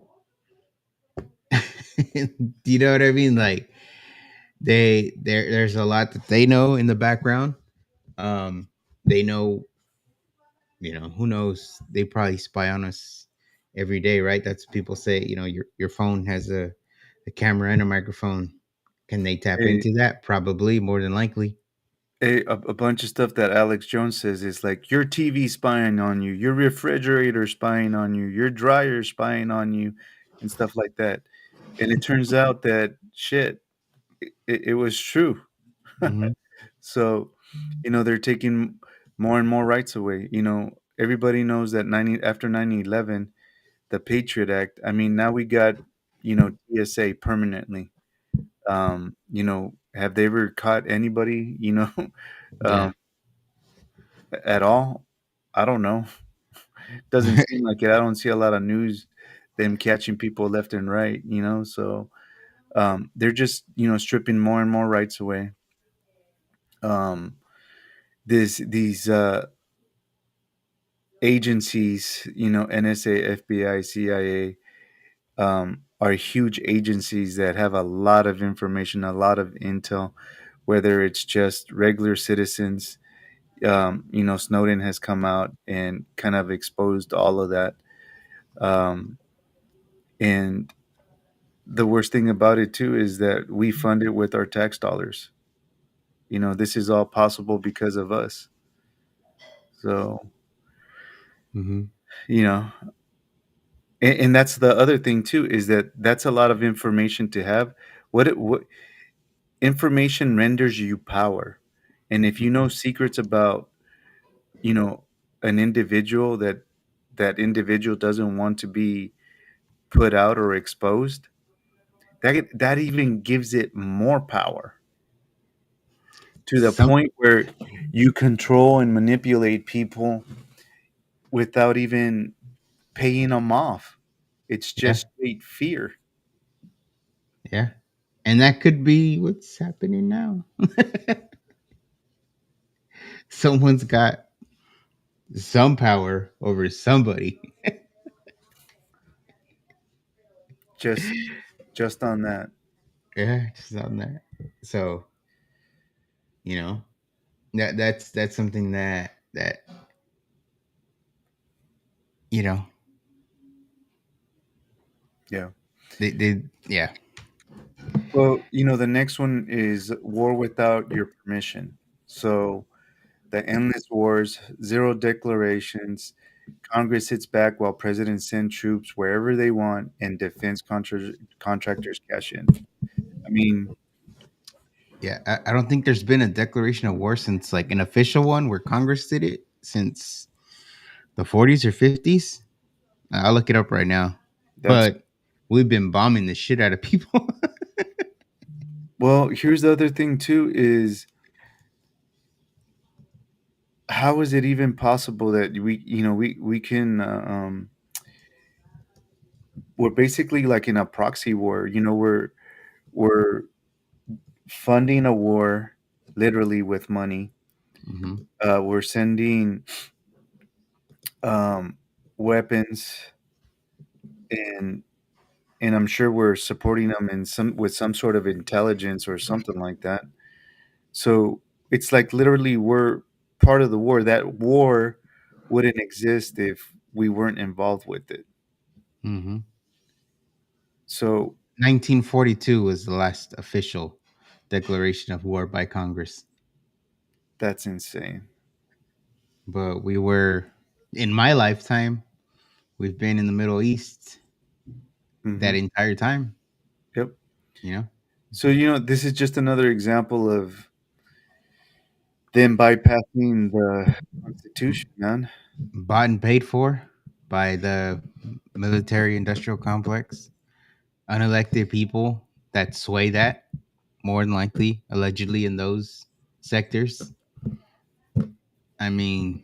Speaker 1: you know what I mean? Like there's a lot that they know in the background. They know, who knows? They probably spy on us every day, right? That's what people say. Your phone has a camera and a microphone. Can they tap
Speaker 2: a,
Speaker 1: into that? Probably, more than likely.
Speaker 2: a bunch of stuff that Alex Jones says is like your TV spying on you, your refrigerator spying on you, your dryer spying on you, and stuff like that. And it turns out that shit, it was true.
Speaker 1: Hmm.
Speaker 2: So, they're taking more and more rights away. Everybody knows that after 9/11, the Patriot Act. I mean, now we got TSA permanently. Have they ever caught anybody?
Speaker 1: Yeah.
Speaker 2: Um, at all? I don't know. Doesn't seem like it. I don't see a lot of news them catching people left and right. So they're just stripping more and more rights away. Um, these agencies, NSA, FBI, CIA, are huge agencies that have a lot of information, a lot of intel, whether it's just regular citizens. Snowden has come out and kind of exposed all of that. Um, and the worst thing about it, too, is that we fund it with our tax dollars. This is all possible because of us. So,
Speaker 1: Hmm.
Speaker 2: you know, and that's the other thing, too, is that that's a lot of information to have. What information renders you power. And if you know secrets about, you know, an individual that individual doesn't want to be put out or exposed, that even gives it more power to the
Speaker 1: Some,
Speaker 2: point where you control and manipulate people without even paying them off. It's
Speaker 1: yeah,
Speaker 2: just straight fear.
Speaker 1: yeah, and that could be what's happening now. Someone's got some power over somebody.
Speaker 2: Just just on that.
Speaker 1: Yeah, just on there. So you know that's something that you know
Speaker 2: Yeah.
Speaker 1: they yeah.
Speaker 2: Well, the next one is war without your permission. So the endless wars, zero declarations, Congress sits back while presidents send troops wherever they want, and defense contractors cash in. I mean,
Speaker 1: Yeah, I don't think there's been a declaration of war since like an official one where Congress did it since the 40s or 50s. I'll look it up right now.
Speaker 2: that's
Speaker 1: But we've been bombing the shit out of people.
Speaker 2: well, here's the other thing too is how is it even possible that we can we're basically like in a proxy war. We're funding a war literally with money.
Speaker 1: Hmm.
Speaker 2: We're sending um, weapons, and I'm sure we're supporting them in some with some sort of intelligence or something like that. So it's like literally we're part of the war. That war wouldn't exist if we weren't involved with it.
Speaker 1: Hmm.
Speaker 2: So
Speaker 1: 1942 was the last official declaration of war by Congress.
Speaker 2: that's insane.
Speaker 1: But we were, in my lifetime, we've been in the Middle East that
Speaker 2: Hmm.
Speaker 1: entire time,
Speaker 2: Yep.
Speaker 1: you know,
Speaker 2: So this is just another example of them bypassing the Constitution, man.
Speaker 1: bought and paid for by the military industrial complex, unelected people that sway that more than likely, allegedly in those sectors. I mean,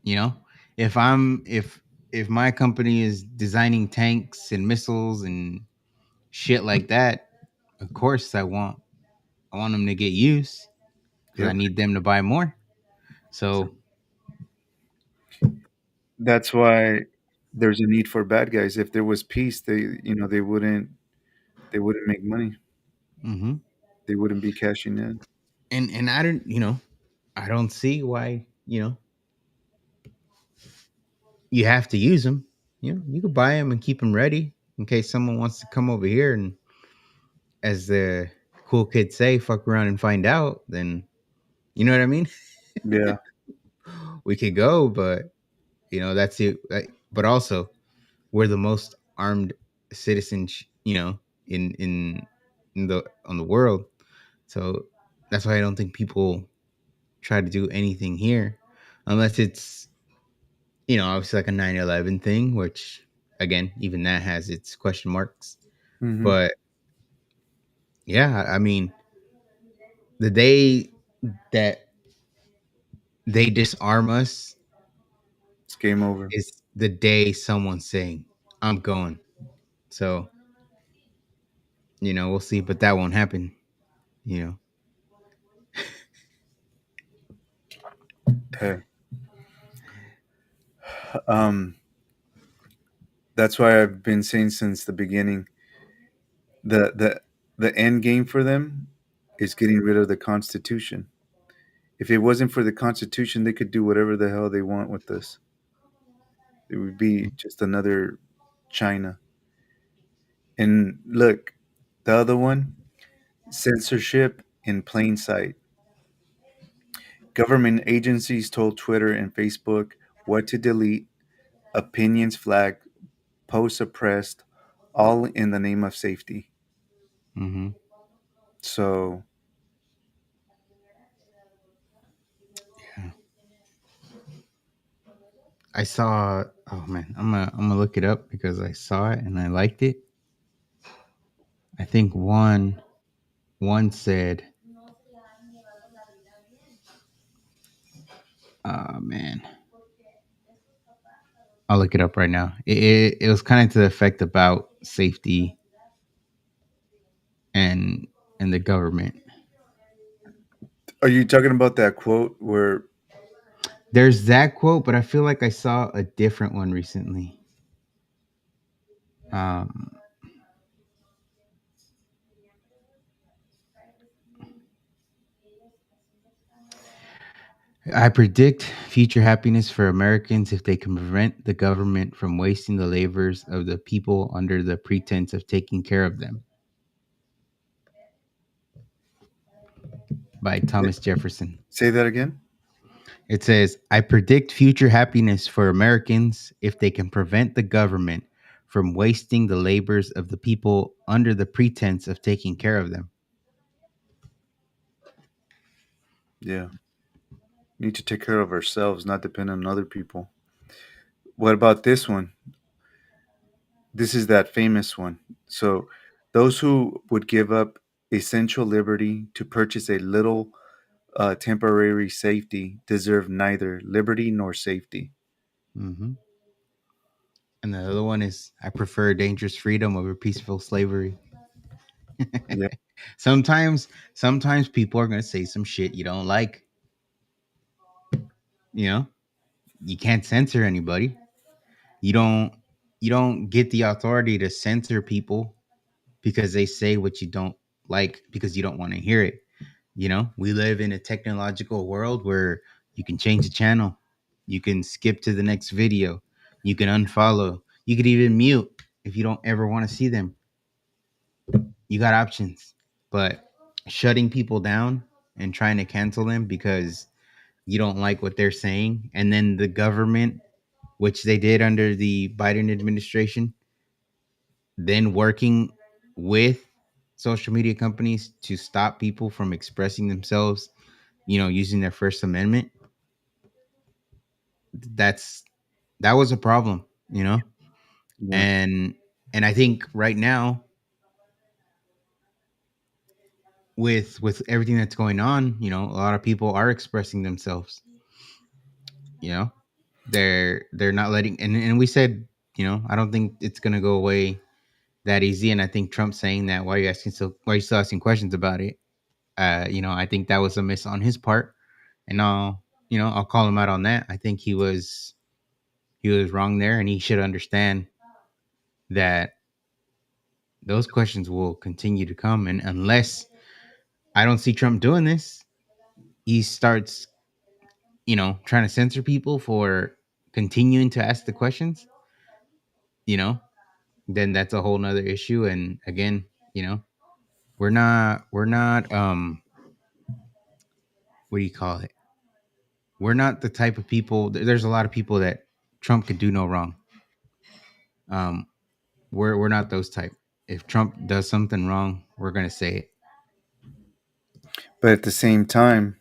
Speaker 1: you know, if my company is designing tanks and missiles and shit like that, of course I want them to get used because I
Speaker 2: Yep.
Speaker 1: need them to buy more. So,
Speaker 2: That's why there's a need for bad guys. If there was peace, they wouldn't make money.
Speaker 1: hmm
Speaker 2: they wouldn't be cashing in.
Speaker 1: And I don't, I don't see why, you have to use them. You could buy them and keep them ready in case someone wants to come over here and, as the cool kids say, fuck around and find out. Then you know what I mean.
Speaker 2: Yeah.
Speaker 1: We could go, but that's it. But also, we're the most armed citizens, in the on the world. So that's why I don't think people try to do anything here, unless it's obviously like a 9/11 thing, which again, even that has its question marks.
Speaker 2: Hmm.
Speaker 1: But yeah, I mean, the day that they disarm us
Speaker 2: It's game over.
Speaker 1: is the day someone's saying, "I'm going." So we'll see, but that won't happen. You know.
Speaker 2: Hey, um, that's why I've been saying since the beginning, the the the end game for them is getting rid of the Constitution. If it wasn't for the Constitution, they could do whatever the hell they want with this. It would be just another China. And look, the other one, censorship in plain sight. Government agencies told Twitter and Facebook what to delete, opinions flagged, posts suppressed, all in the name of safety.
Speaker 1: Mm-hmm.
Speaker 2: So,
Speaker 1: Yeah. I saw. Oh man, I'm gonna look it up because I saw it and I liked it. I think one said, "Oh man, I'll look it up right now." It was kind of to the effect about safety and and the government.
Speaker 2: are you talking about that quote where
Speaker 1: There's that quote, but I feel like I saw a different one recently. Um, I predict future happiness for Americans if they can prevent the government from wasting the labors of the people under the pretense of taking care of them, by Thomas Jefferson.
Speaker 2: say that again?
Speaker 1: It says, I predict future happiness for Americans if they can prevent the government from wasting the labors of the people under the pretense of taking care of them.
Speaker 2: Yeah. We need to take care of ourselves, not depend on other people. What about this one? This is that famous one. So, those who would give up essential liberty to purchase a little temporary safety deserve neither liberty nor safety.
Speaker 1: Hmm. And the other one is, I prefer dangerous freedom over peaceful slavery.
Speaker 2: Yeah.
Speaker 1: Sometimes people are going to say some shit you don't like. You know, you can't censor anybody. You don't you don't get the authority to censor people because they say what you don't like because you don't want to hear it. We live in a technological world where you can change the channel, you can skip to the next video, you can unfollow, you could even mute if you don't ever want to see them. You got options. But shutting people down and trying to cancel them because you don't like what they're saying, and then the government, which they did under the Biden administration, then working with social media companies to stop people from expressing themselves, using their First Amendment. That's that was a problem,
Speaker 2: Yeah.
Speaker 1: and I think right now, with everything that's going on, a lot of people are expressing themselves. You know, they're not letting, and we said, I don't think it's gonna go away that easy. And I think Trump saying that, why are you still asking questions about it? I think that was a miss on his part, and I'll call him out on that. I think he was wrong there, and he should understand that those questions will continue to come, and unless I don't see Trump doing this. He starts, trying to censor people for continuing to ask the questions, you know, then that's a whole nother issue. And again, you know, we're not what do you call it? We're not the type of people. There's a lot of people that Trump could do no wrong. Um, we're not those type. If Trump does something wrong, we're gonna say it.
Speaker 2: But at the same time,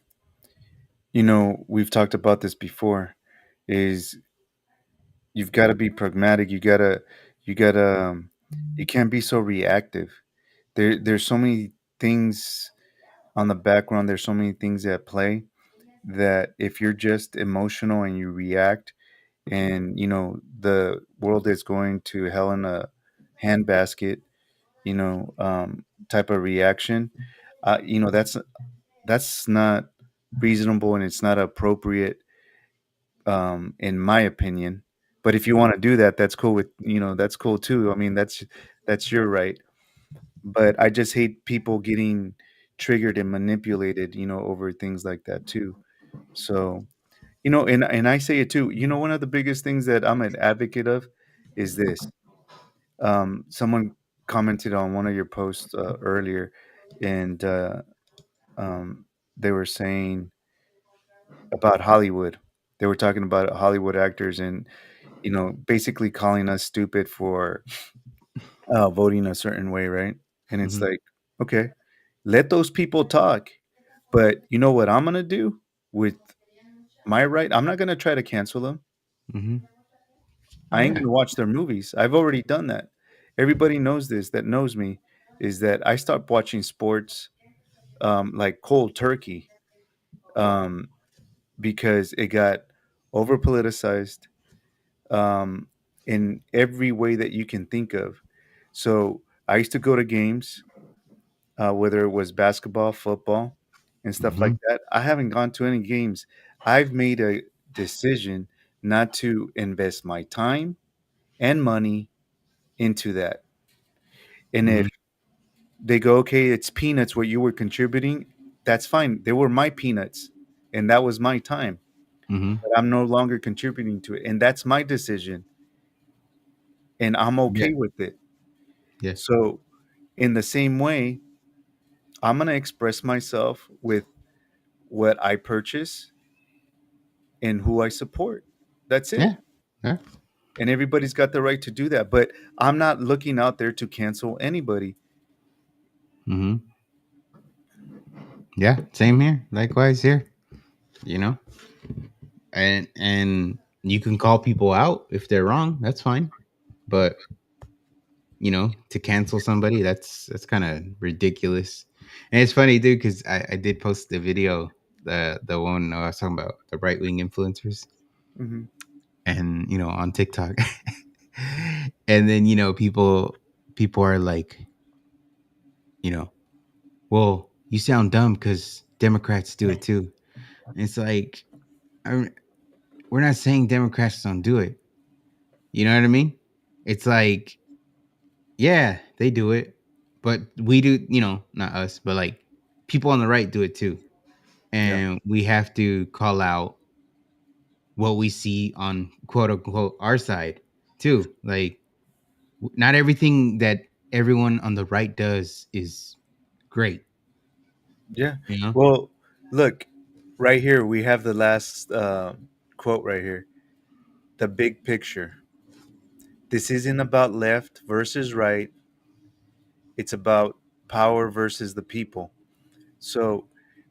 Speaker 2: we've talked about this before, is you've got to be pragmatic. You you can't be so reactive. There's so many things on the background. There's so many things at play that if you're just emotional and you react, and the world is going to hell in a handbasket, type of reaction, that's not reasonable, and it's not appropriate, in my opinion. But if you want to do that, that's cool that's cool too. I mean, that's your right. But I just hate people getting triggered and manipulated, over things like that too. So, and I say it too. One of the biggest things that I'm an advocate of is this. Someone commented on one of your posts earlier, and um, they were saying about Hollywood. They were talking about Hollywood actors, and basically calling us stupid for voting a certain way, right? And it's
Speaker 1: Mm-hmm.
Speaker 2: like, okay, let those people talk. But you know what I'm gonna do with my right? I'm not gonna try to cancel them.
Speaker 1: Mm-hmm.
Speaker 2: I ain't
Speaker 1: Yeah.
Speaker 2: gonna watch their movies. I've already done that. Everybody knows this that knows me, is that I stopped watching sports, like cold turkey, um, because it got over politicized, um, in every way that you can think of. So I used to go to games, whether it was basketball, football, and stuff
Speaker 1: Mm-hmm.
Speaker 2: like that. I haven't gone to any games. I've made a decision not to invest my time and money into that. And
Speaker 1: Mm-hmm.
Speaker 2: if they go, okay, it's peanuts what you were contributing, that's fine. They were my peanuts, and that was my time.
Speaker 1: Mm-hmm.
Speaker 2: But I'm no longer contributing to it. And that's my decision. And I'm
Speaker 1: Yeah.
Speaker 2: okay with it.
Speaker 1: Yeah.
Speaker 2: So, in the same way, I'm going to express myself with what I purchase and who I support. That's
Speaker 1: Yeah.
Speaker 2: it.
Speaker 1: Yeah.
Speaker 2: And everybody's got the right to do that. But I'm not looking out there to cancel anybody.
Speaker 1: Mm-hmm. Yeah. Same here. Likewise here. You know, and you can call people out if they're wrong. That's fine. But to cancel somebody, that's kind of ridiculous. And it's funny, dude, because I did post the video, the one I was talking about, the right wing influencers,
Speaker 2: Hmm.
Speaker 1: and on TikTok. And then people are like, you know well, you sound dumb because Democrats do it too. And it's like, I, we're not saying Democrats don't do it. You know what I mean? It's like, yeah, they do it, but we do, not us, but like people on the right do it too.
Speaker 2: Yeah.
Speaker 1: And we have to call out what we see on quote unquote our side too. Like, not everything that everyone on the right does is great,
Speaker 2: Yeah.
Speaker 1: you know?
Speaker 2: Well, look, right here, we have the last quote right here. The big picture. This isn't about left versus right, it's about power versus the people. So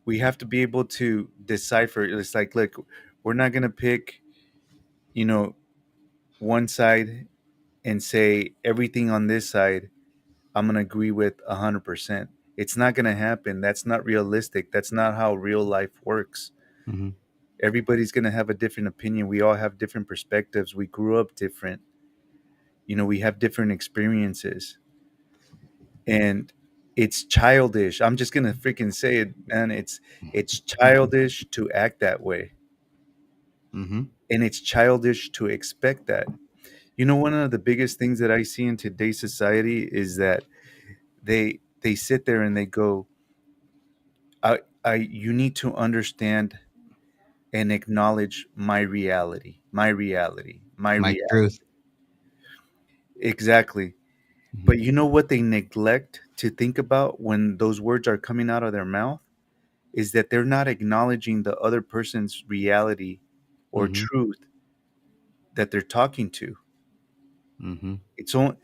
Speaker 2: we have to be able to decipher. It's like, look, we're not going to pick, you know, one side and say everything on this side I'm going to agree with 100%. It's not going to happen. That's not realistic. That's not how real life works.
Speaker 1: Hmm.
Speaker 2: Everybody's going to have a different opinion. We all have different perspectives. We grew up different. We have different experiences. And it's childish. I'm just going to freaking say it, man. It's childish to act that way.
Speaker 1: Hmm.
Speaker 2: And it's childish to expect that. One of the biggest things that I see in today's society is that they sit there and they go, I you need to understand and acknowledge my reality, my reality, my
Speaker 1: My
Speaker 2: reality.
Speaker 1: truth.
Speaker 2: Exactly.
Speaker 1: Hmm.
Speaker 2: But you know what they neglect to think about when those words are coming out of their mouth is that they're not acknowledging the other person's reality or
Speaker 1: Hmm.
Speaker 2: truth that they're talking to.
Speaker 1: Hmm.
Speaker 2: It's on,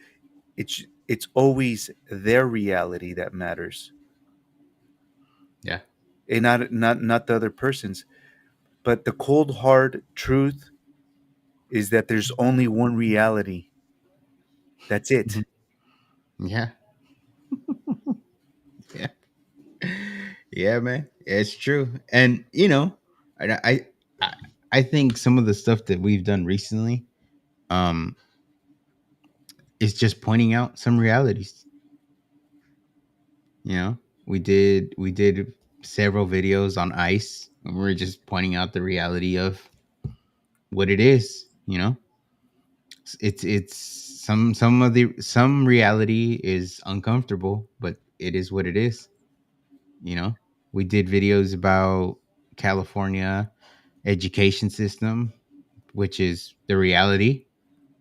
Speaker 2: it's always their reality that matters,
Speaker 1: Yeah.
Speaker 2: and not the other person's. But the cold hard truth is that there's only one reality. That's
Speaker 1: Hmm.
Speaker 2: it.
Speaker 1: Yeah. Yeah. Yeah, man. It's true. And I I think some of the stuff that we've done recently um is just pointing out some realities. You know, we did several videos on ice, and we're just pointing out the reality of what it is. It's some reality is uncomfortable, but it is what it is. You know, we did videos about California education system, which is the reality.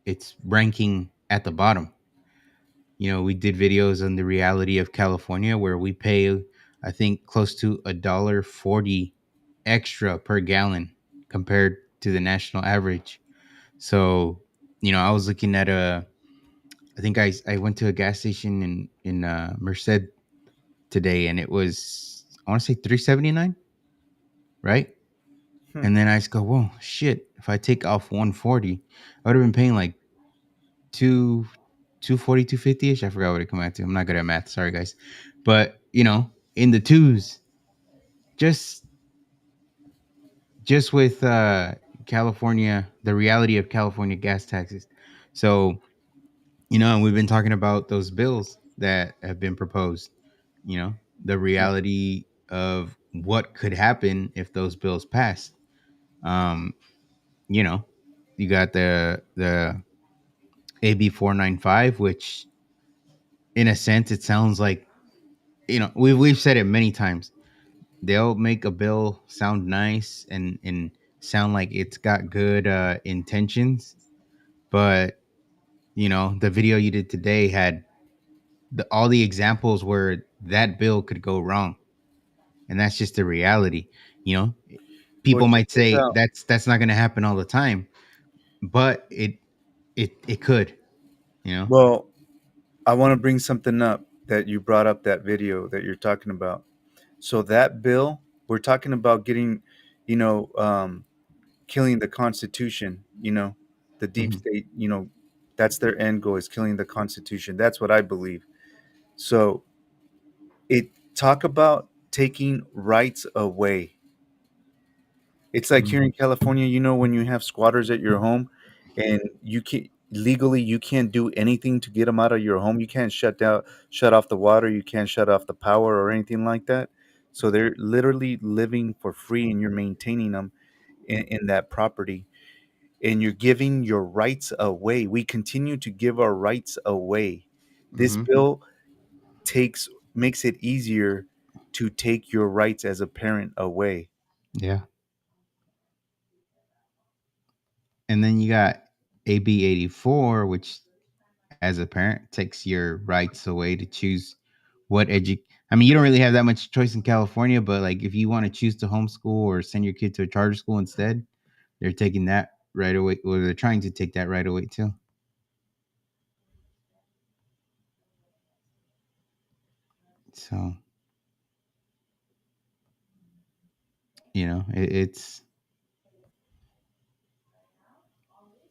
Speaker 1: It's ranking at the bottom. We did videos on the reality of California where we pay, I think, close to $1.40 extra per gallon compared to the national average. So, I was looking at I think I went to a gas station in Merced today, and it was, I want to say, 3.79, right?
Speaker 2: Hmm.
Speaker 1: And then I just go, whoa, shit! If I take off 140, I would have been paying like two 240, 250 ish. I forgot what it come out to. I'm not good at math. Sorry, guys. But in the twos, just with California, the reality of California gas taxes. So, and we've been talking about those bills that have been proposed. The
Speaker 2: Yeah.
Speaker 1: reality of what could happen if those bills pass. Um, you know, you got the AB 495, which in a sense it sounds like, we've said it many times. They'll make a bill sound nice and sound like it's got good intentions, but the video you did today had all the examples where that bill could go wrong, and that's just the reality. you know
Speaker 2: Well,
Speaker 1: People
Speaker 2: check
Speaker 1: might
Speaker 2: this
Speaker 1: say
Speaker 2: out.
Speaker 1: that's not going to happen all the time, but it could. you know
Speaker 2: Well, I want to bring something up that you brought up that video that you're talking about. So that bill, we're talking about getting, you know, killing the Constitution. The deep
Speaker 1: Mhm.
Speaker 2: state. That's their end goal is killing the Constitution. That's what I believe. So it talk about taking rights away. It's like here
Speaker 1: Mhm.
Speaker 2: in California, when you have squatters at your home and you can't do anything to get them out of your home. You can't shut off the water, you can't shut off the power or anything like that. So they're literally living for free and you're maintaining them in that property and you're giving your rights away. We continue to give our rights away. This
Speaker 1: Mhm.
Speaker 2: bill takes makes it easier to take your rights as a parent away.
Speaker 1: Yeah. And then you got AB 84, which as a parent takes your rights away to choose what edu I mean, you don't really have that much choice in California, but like if you want to choose to homeschool or send your kid to a charter school instead, they're taking that right away, or they're trying to take that right away too. So, it's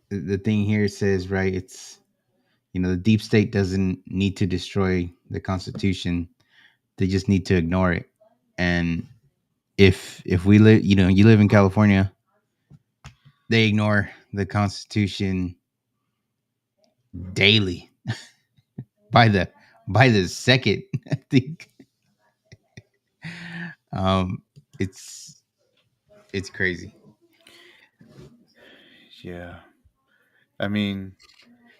Speaker 1: the thing here says, right, it's, the deep state doesn't need to destroy the Constitution. They just need to ignore it. And if we live, you live in California, they ignore the Constitution daily, by the second. I think um it's it's crazy.
Speaker 2: Yeah. I mean,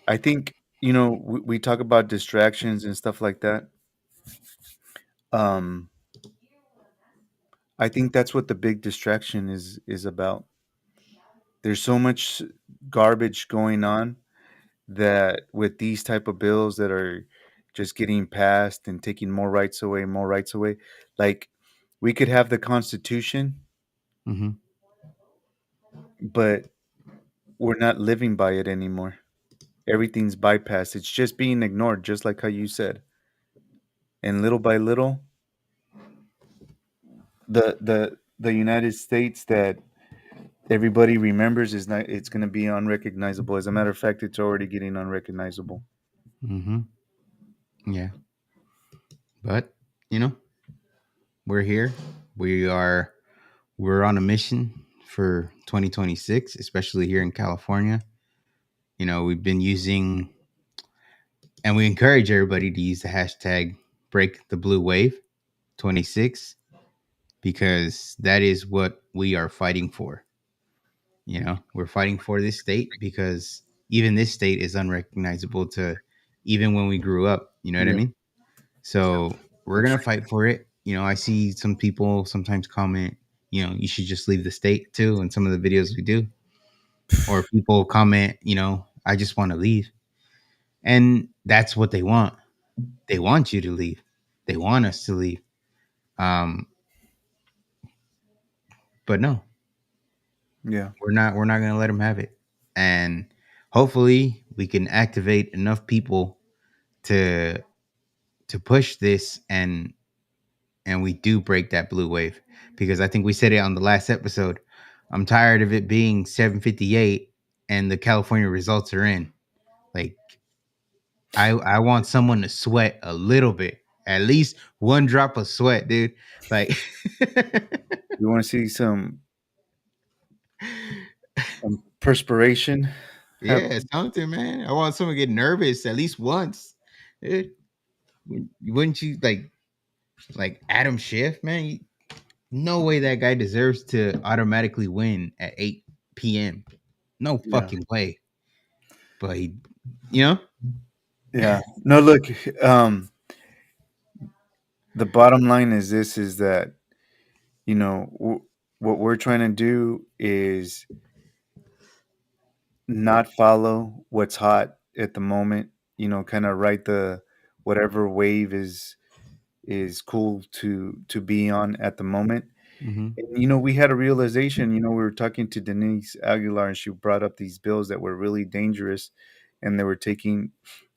Speaker 2: I think, we talk about distractions and stuff like that. Um, I think that's what the big distraction is about. There's so much garbage going on that with these type of bills that are just getting passed and taking more rights away, like we could have the Constitution,
Speaker 1: Hmm.
Speaker 2: but we're not living by it anymore. Everything's bypassed. It's just being ignored, just like how you said. And little by little, the United States that everybody remembers is not. It's going to be unrecognizable. As a matter of fact, it's already getting unrecognizable.
Speaker 1: Hmm. Yeah, but you know, we're here. We are we're on a mission for 2026, especially here in California. We've been using, and we encourage everybody to use the hashtag Break the Blue Wave 26 because that is what we are fighting for. We're fighting for this state because even this state is unrecognizable to even when we grew up. You know what I
Speaker 2: Yeah,
Speaker 1: mean? So we're
Speaker 2: that's
Speaker 1: gonna fight for it. I see some people sometimes comment, you should just leave the state too. In some of the videos we do, or people comment, I just want to leave, and that's what they want. They want you to leave. They want us to leave. Um, but no,
Speaker 2: yeah,
Speaker 1: we're not gonna let them have it. And hopefully, we can activate enough people to push this and we do break that blue wave because I think we said it on the last episode. I'm tired of it being 7:58 and the California results are in. Like I want someone to sweat a little bit. At least one drop of sweat, dude. Like
Speaker 2: you want to see some perspiration
Speaker 1: yeah,
Speaker 2: happen?
Speaker 1: something, man. I want someone to get nervous at least once. Dude, wouldn't you like Adam Schiff, man? No way that guy deserves to automatically win at 8 p.m. No
Speaker 2: Yeah,
Speaker 1: fucking way. But he, you know,
Speaker 2: yeah. No, look. The bottom line is this: is that what we're trying to do is not follow what's hot at the moment. Kind of ride the whatever wave is cool to be on at the moment.
Speaker 1: hmm
Speaker 2: And, we had a realization. We were talking to Denise Aguilar, and she brought up these bills that were really dangerous, and they were taking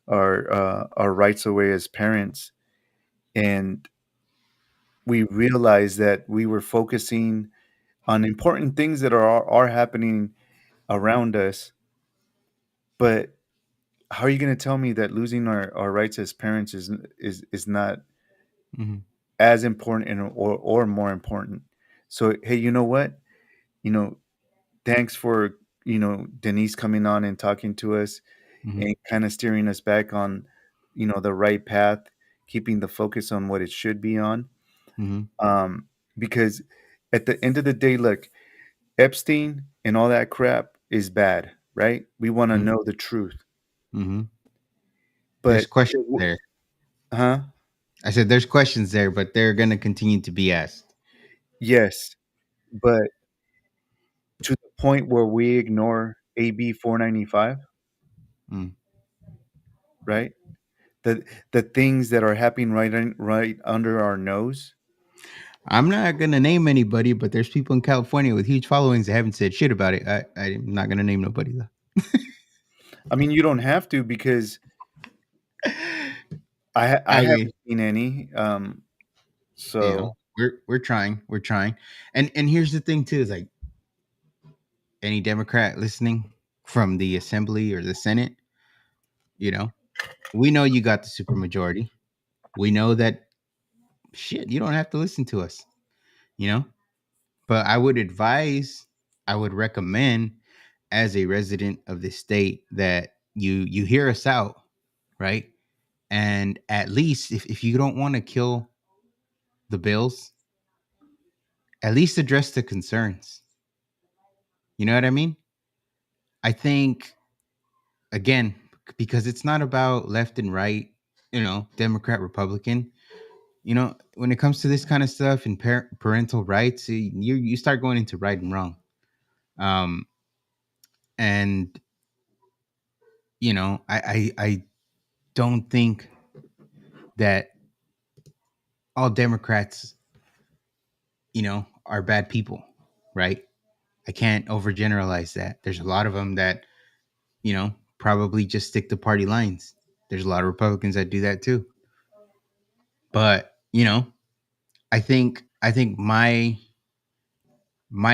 Speaker 2: our rights away as parents. And we realized that we were focusing on important things that are happening around us. But how are you going to tell me that losing our rights as parents is not
Speaker 1: hmm
Speaker 2: as important or more important? So hey, you know what? You know, thanks for Denise coming on and talking to us
Speaker 1: hmm
Speaker 2: and kind of steering us back on the right path, keeping the focus on what it should be on.
Speaker 1: hmm
Speaker 2: Um, because at the end of the day, look, Epstein and all that crap is bad, right? We want to know the truth,
Speaker 1: hmm There's
Speaker 2: but
Speaker 1: questions there.
Speaker 2: huh?
Speaker 1: I said there's questions there, but they're gonna continue to be asked.
Speaker 2: Yes, but to the point where we ignore AB 495,
Speaker 1: Mm.
Speaker 2: right? The things that are happening right under our nose.
Speaker 1: I'm not gonna name anybody, but there's people in California with huge followings that haven't said shit about it. I'm not gonna name nobody though.
Speaker 2: I mean, you don't have to because I
Speaker 1: I mean,
Speaker 2: haven't seen any. So
Speaker 1: we're trying, and here's the thing too: is like any Democrat listening from the Assembly or the Senate, you know, we know you got the supermajority. We know that shit. You don't have to listen to us, you know. But I would recommend, as a resident of this state, that you hear us out, right? And at least if you don't want to kill the bills, at least address the concerns. You know what I mean? I think again, because it's not about left and right, Democrat, Republican. when it comes to this kind of stuff and parental rights, you start going into right and wrong. Um, and I don't think that all Democrats, are bad people, right? I can't overgeneralize that. There's a lot of them that, probably just stick to party lines. There's a lot of Republicans that do that too. But, I think my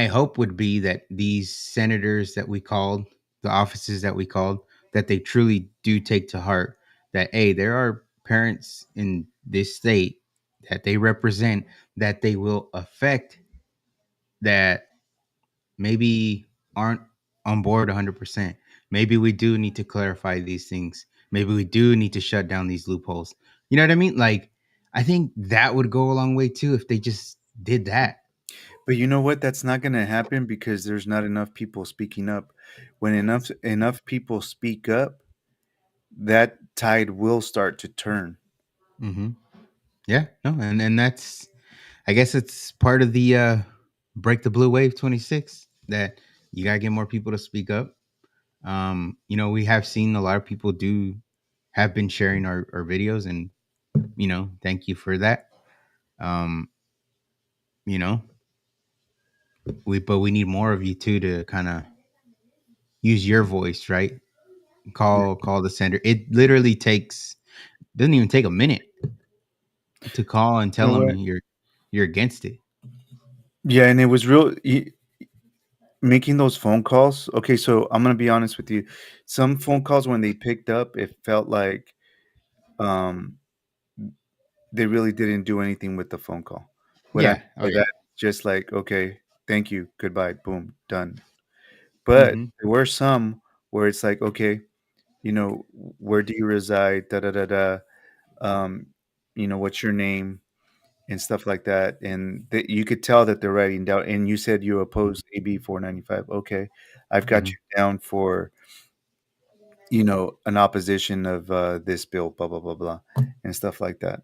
Speaker 1: hope would be that these senators that we called, the offices that we called, that they truly do take to heart that, hey, there are parents in this state that they represent, that they will affect, that maybe aren't on board 100%. Maybe we do need to clarify these things. Maybe we do need to shut down these loopholes. You know what I mean? Like, I think that would go a long way too if they just did that.
Speaker 2: But you know what? That's not going to happen because there's not enough people speaking up. When enough people speak up, that tide will start to turn.
Speaker 1: Hmm. Yeah, no, and that's, I guess it's part of the break the blue wave 26, that you gotta get more people to speak up. We have seen a lot of people do have been sharing our videos, and thank you for that. Um, you know, but we need more of you too to kind of use your voice, right? Call the sender. It literally doesn't even take a minute to call and
Speaker 2: You
Speaker 1: tell
Speaker 2: know
Speaker 1: them
Speaker 2: what?
Speaker 1: you're against it.
Speaker 2: Yeah, and it was making those phone calls. Okay, so I'm gonna be honest with you. Some phone calls when they picked up, it felt like um, they really didn't do anything with the phone call. What I mean
Speaker 1: Yeah. Oh
Speaker 2: by
Speaker 1: yeah.
Speaker 2: that, just like, okay, thank you, goodbye, boom, done. But
Speaker 1: Mm-hmm.
Speaker 2: there were some where it's like, okay, where do you reside? Da da da da. Um, what's your name and stuff like that, and that you could tell that they're writing down. And you said you oppose AB 495. Okay, I've got
Speaker 1: Mm-hmm.
Speaker 2: you down for an opposition of this bill, blah blah blah blah, and stuff like that.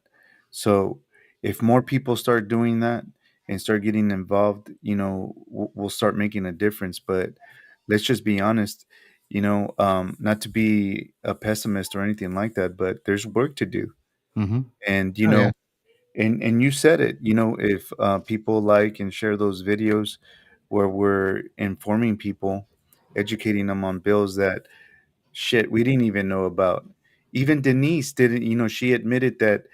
Speaker 2: So if more people start doing that and start getting involved, we'll start making a difference. But let's just be honest, not to be a pessimist or anything like that, but there's work to do.
Speaker 1: Mm-hmm.
Speaker 2: And
Speaker 1: Oh yeah.
Speaker 2: and you said it, if people like and share those videos where we're informing people, educating them on bills that shit we didn't even know about. Even Denise didn't, she admitted that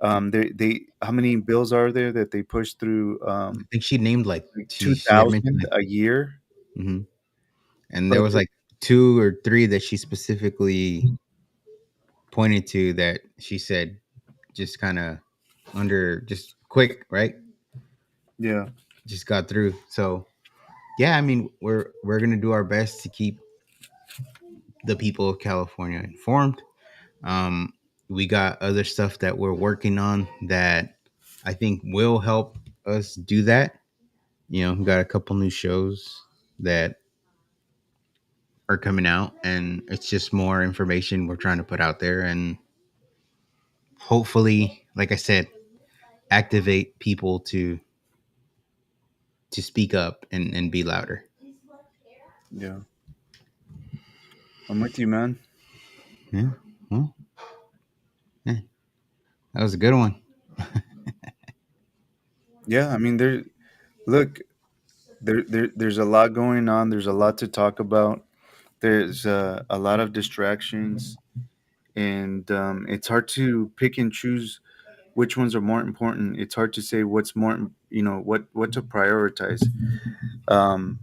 Speaker 2: they how many bills are there that they push through,
Speaker 1: I think she named like she had mentioned
Speaker 2: 2,000
Speaker 1: like.
Speaker 2: a year.
Speaker 1: Hmm. And there
Speaker 2: But
Speaker 1: was like two or three that she specifically pointed to that she said just kind of under just quick, right?
Speaker 2: yeah,
Speaker 1: Just got through. So yeah, I mean, we're gonna do our best to keep the people of California informed. Um, we got other stuff that we're working on that I think will help us do that. We got a couple new shows that are coming out, and it's just more information we're trying to put out there, and hopefully, like I said, activate people to speak up and be louder.
Speaker 2: yeah, I'm with you, man.
Speaker 1: Yeah. Well, yeah, that was a good one.
Speaker 2: Yeah, I mean, look, there's a lot going on. There's a lot to talk about. There's a lot of distractions, and it's hard to pick and choose which ones are more important. It's hard to say what's more, what to prioritize. Um,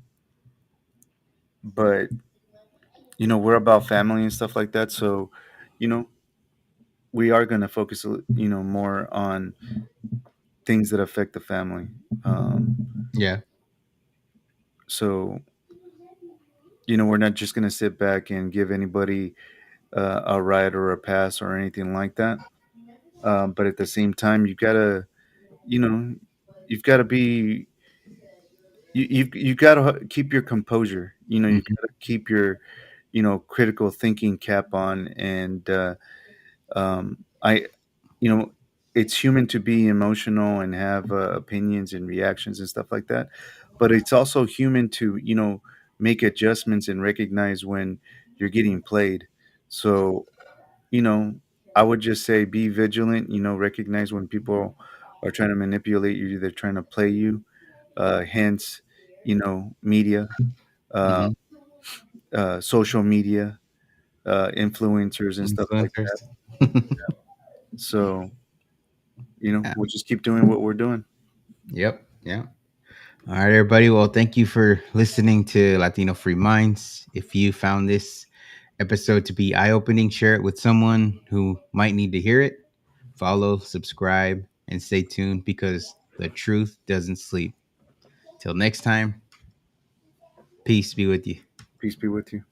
Speaker 2: but we're about family and stuff like that, so you know, we are going to focus, more on things that affect the family.
Speaker 1: Yeah.
Speaker 2: So we're not just going to sit back and give anybody a ride or a pass or anything like that. But at the same time, you know, you've got to be you got to keep your composure. You
Speaker 1: Hmm.
Speaker 2: got to keep your critical thinking cap on. And I you know it's human to be emotional and have opinions and reactions and stuff like that, but it's also human to make adjustments and recognize when you're getting played. So you know, I would just say be vigilant, recognize when people are trying to manipulate you, they're trying to play you. Hence, media, uh,
Speaker 1: Hmm.
Speaker 2: social media, influencers and stuff like that.
Speaker 1: Influencers.
Speaker 2: So,
Speaker 1: Yeah.
Speaker 2: we'll just keep doing what we're doing.
Speaker 1: Yep. Yeah. All right, everybody. Well, thank you for listening to Latino Free Minds. If you found this episode to be eye opening, share it with someone who might need to hear it. Follow, subscribe, and stay tuned because the truth doesn't sleep. Till next time, peace be with you.
Speaker 2: Peace be with you.